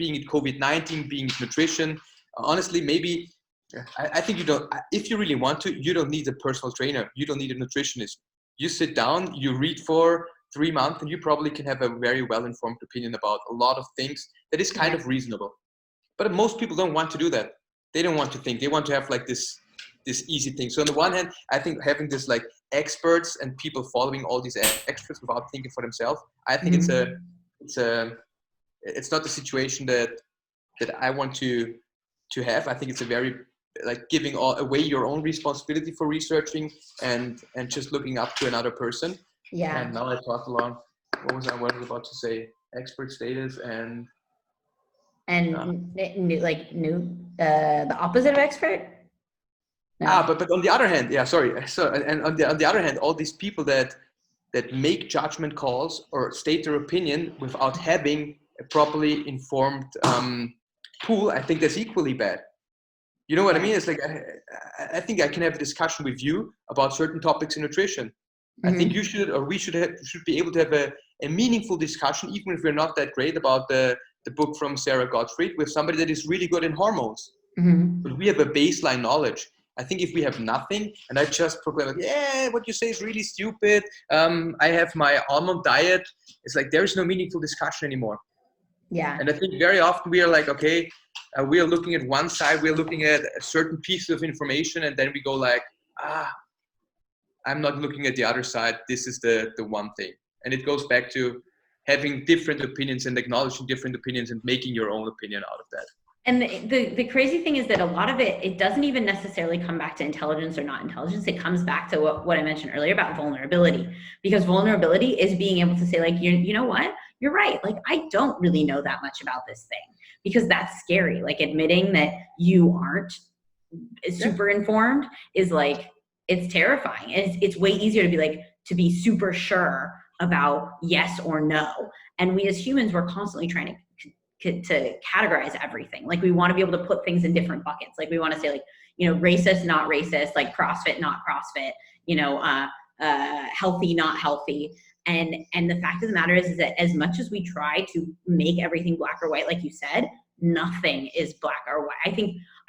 Being it COVID-19, being it nutrition. Honestly, maybe I think you don't. If you really want to, you don't need a personal trainer. You don't need a nutritionist. You sit down, you read for 3 months, and you probably can have a very well-informed opinion about a lot of things that is kind Yeah. of reasonable. But most people don't want to do that. They don't want to think. They want to have like this easy thing. So on the one hand, I think having this like experts and people following all these experts without thinking for themselves, I think Mm-hmm. it's not the situation that I want to have. I think it's a very like giving away your own responsibility for researching and just looking up to another person. Yeah. And now I talked along. What was I about to say? Expert status and uh, And the opposite of expert? No. but on the other hand, yeah, sorry. So and on the other hand, all these people that make judgment calls or state their opinion without having a properly informed pool, I think that's equally bad. You know what I Yeah. mean? It's like I think I can have a discussion with you about certain topics in nutrition. I think you Mm-hmm. should, or we should be able to have a meaningful discussion, even if we're not that great, about the book from Sarah Gottfried, with somebody that is really good in hormones. Mm-hmm. But we have a baseline knowledge. I think if we have nothing, and I just proclaim like, yeah, what you say is really stupid. I have my almond diet. It's like there is no meaningful discussion anymore. Yeah. And I think very often we are like, okay, we are looking at one side, we are looking at a certain piece of information, and then we go like, I'm not looking at the other side. This is the one thing. And it goes back to having different opinions and acknowledging different opinions and making your own opinion out of that. And the crazy thing is that a lot of it doesn't even necessarily come back to intelligence or not intelligence. It comes back to what I mentioned earlier about vulnerability, because vulnerability is being able to say like, you know what, you're right. Like, I don't really know that much about this thing, because that's scary. Like admitting that you aren't Yeah. super informed is like, it's terrifying. And it's way easier to be like, to be super sure about yes or no. And we as humans, we're constantly trying to categorize everything. Like we want to be able to put things in different buckets. Like we want to say like, racist, not racist, like CrossFit, not CrossFit, healthy, not healthy. And the fact of the matter is that as much as we try to make everything black or white, like you said, nothing is black or white. I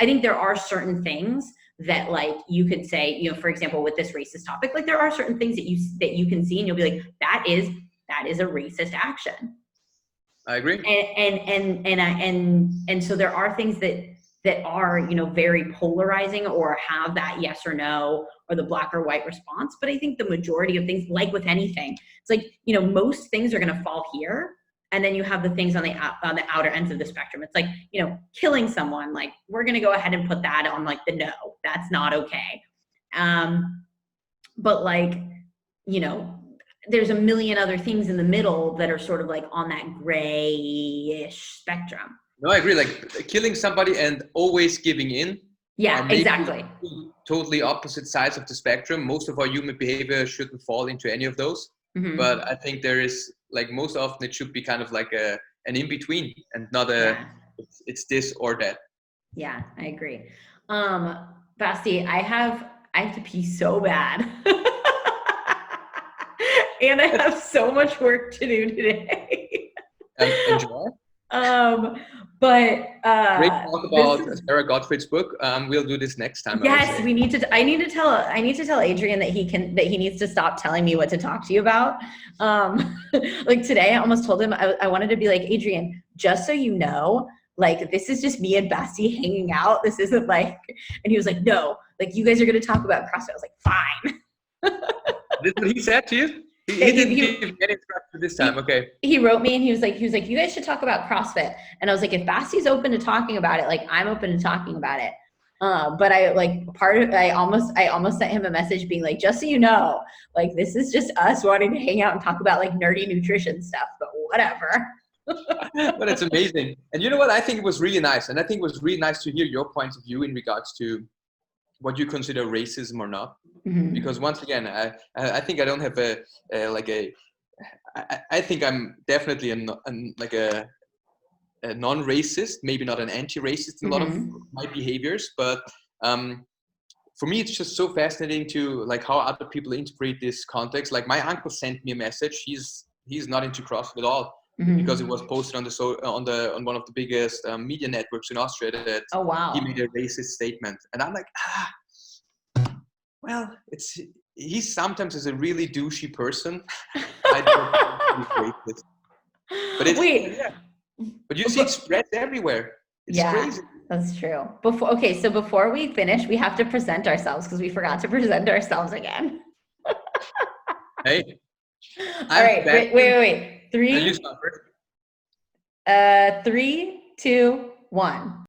think there are certain things that like you could say, for example, with this racist topic, like there are certain things that you can see and you'll be like, that is a racist action. I agree. And so there are things that are very polarizing or have that yes or no or the black or white response. But I think the majority of things, like with anything, it's like most things are going to fall here, and then you have the things on the outer ends of the spectrum. It's like killing someone, like we're going to go ahead and put that on like the no, that's not okay. But like there's a million other things in the middle that are sort of like on that grayish spectrum. No, I agree. Like killing somebody and always giving in are Yeah, maybe exactly. totally opposite sides of the spectrum. Most of our human behavior shouldn't fall into any of those. Mm-hmm. But I think there is like most often it should be kind of like an in between and not it's this or that. Yeah, I agree. Basti, I have I have to pee so bad. And I have so much work to do today. Enjoy. But Great talk about Sarah Gottfried's book. We'll do this next time. Yes, we need to. I need to tell Adrian that he needs to stop telling me what to talk to you about. Like today, I almost told him I wanted to be like, Adrian, just so you know, like this is just me and Basti hanging out. This isn't like, and he was like, no, like you guys are gonna talk about CrossFit. I was like, fine. This is what he said to you? He didn't give me any instruction this time. Okay. He wrote me and he was like, you guys should talk about CrossFit. And I was like, if Basti's open to talking about it, like I'm open to talking about it. But I almost sent him a message being like, just so you know, like this is just us wanting to hang out and talk about like nerdy nutrition stuff, but whatever. But it's amazing. And you know what? I think it was really nice. And I think it was really nice to hear your points of view in regards to what you consider racism or not. Mm-hmm. Because once again, I think I don't have I think I'm definitely a non-racist, maybe not an anti-racist in a lot of my behaviors, but for me, it's just so fascinating to like how other people interpret this context. Like my uncle sent me a message. He's not into CrossFit at all because it was posted on one of the biggest media networks in Austria that he made a racist statement, and I'm like, well, he sometimes is a really douchey person. I don't think he's racist. But but you see it spreads everywhere. It's crazy. That's true. Before we finish, we have to present ourselves because we forgot to present ourselves again. Hey. All right. Wait. 3, 2, 1.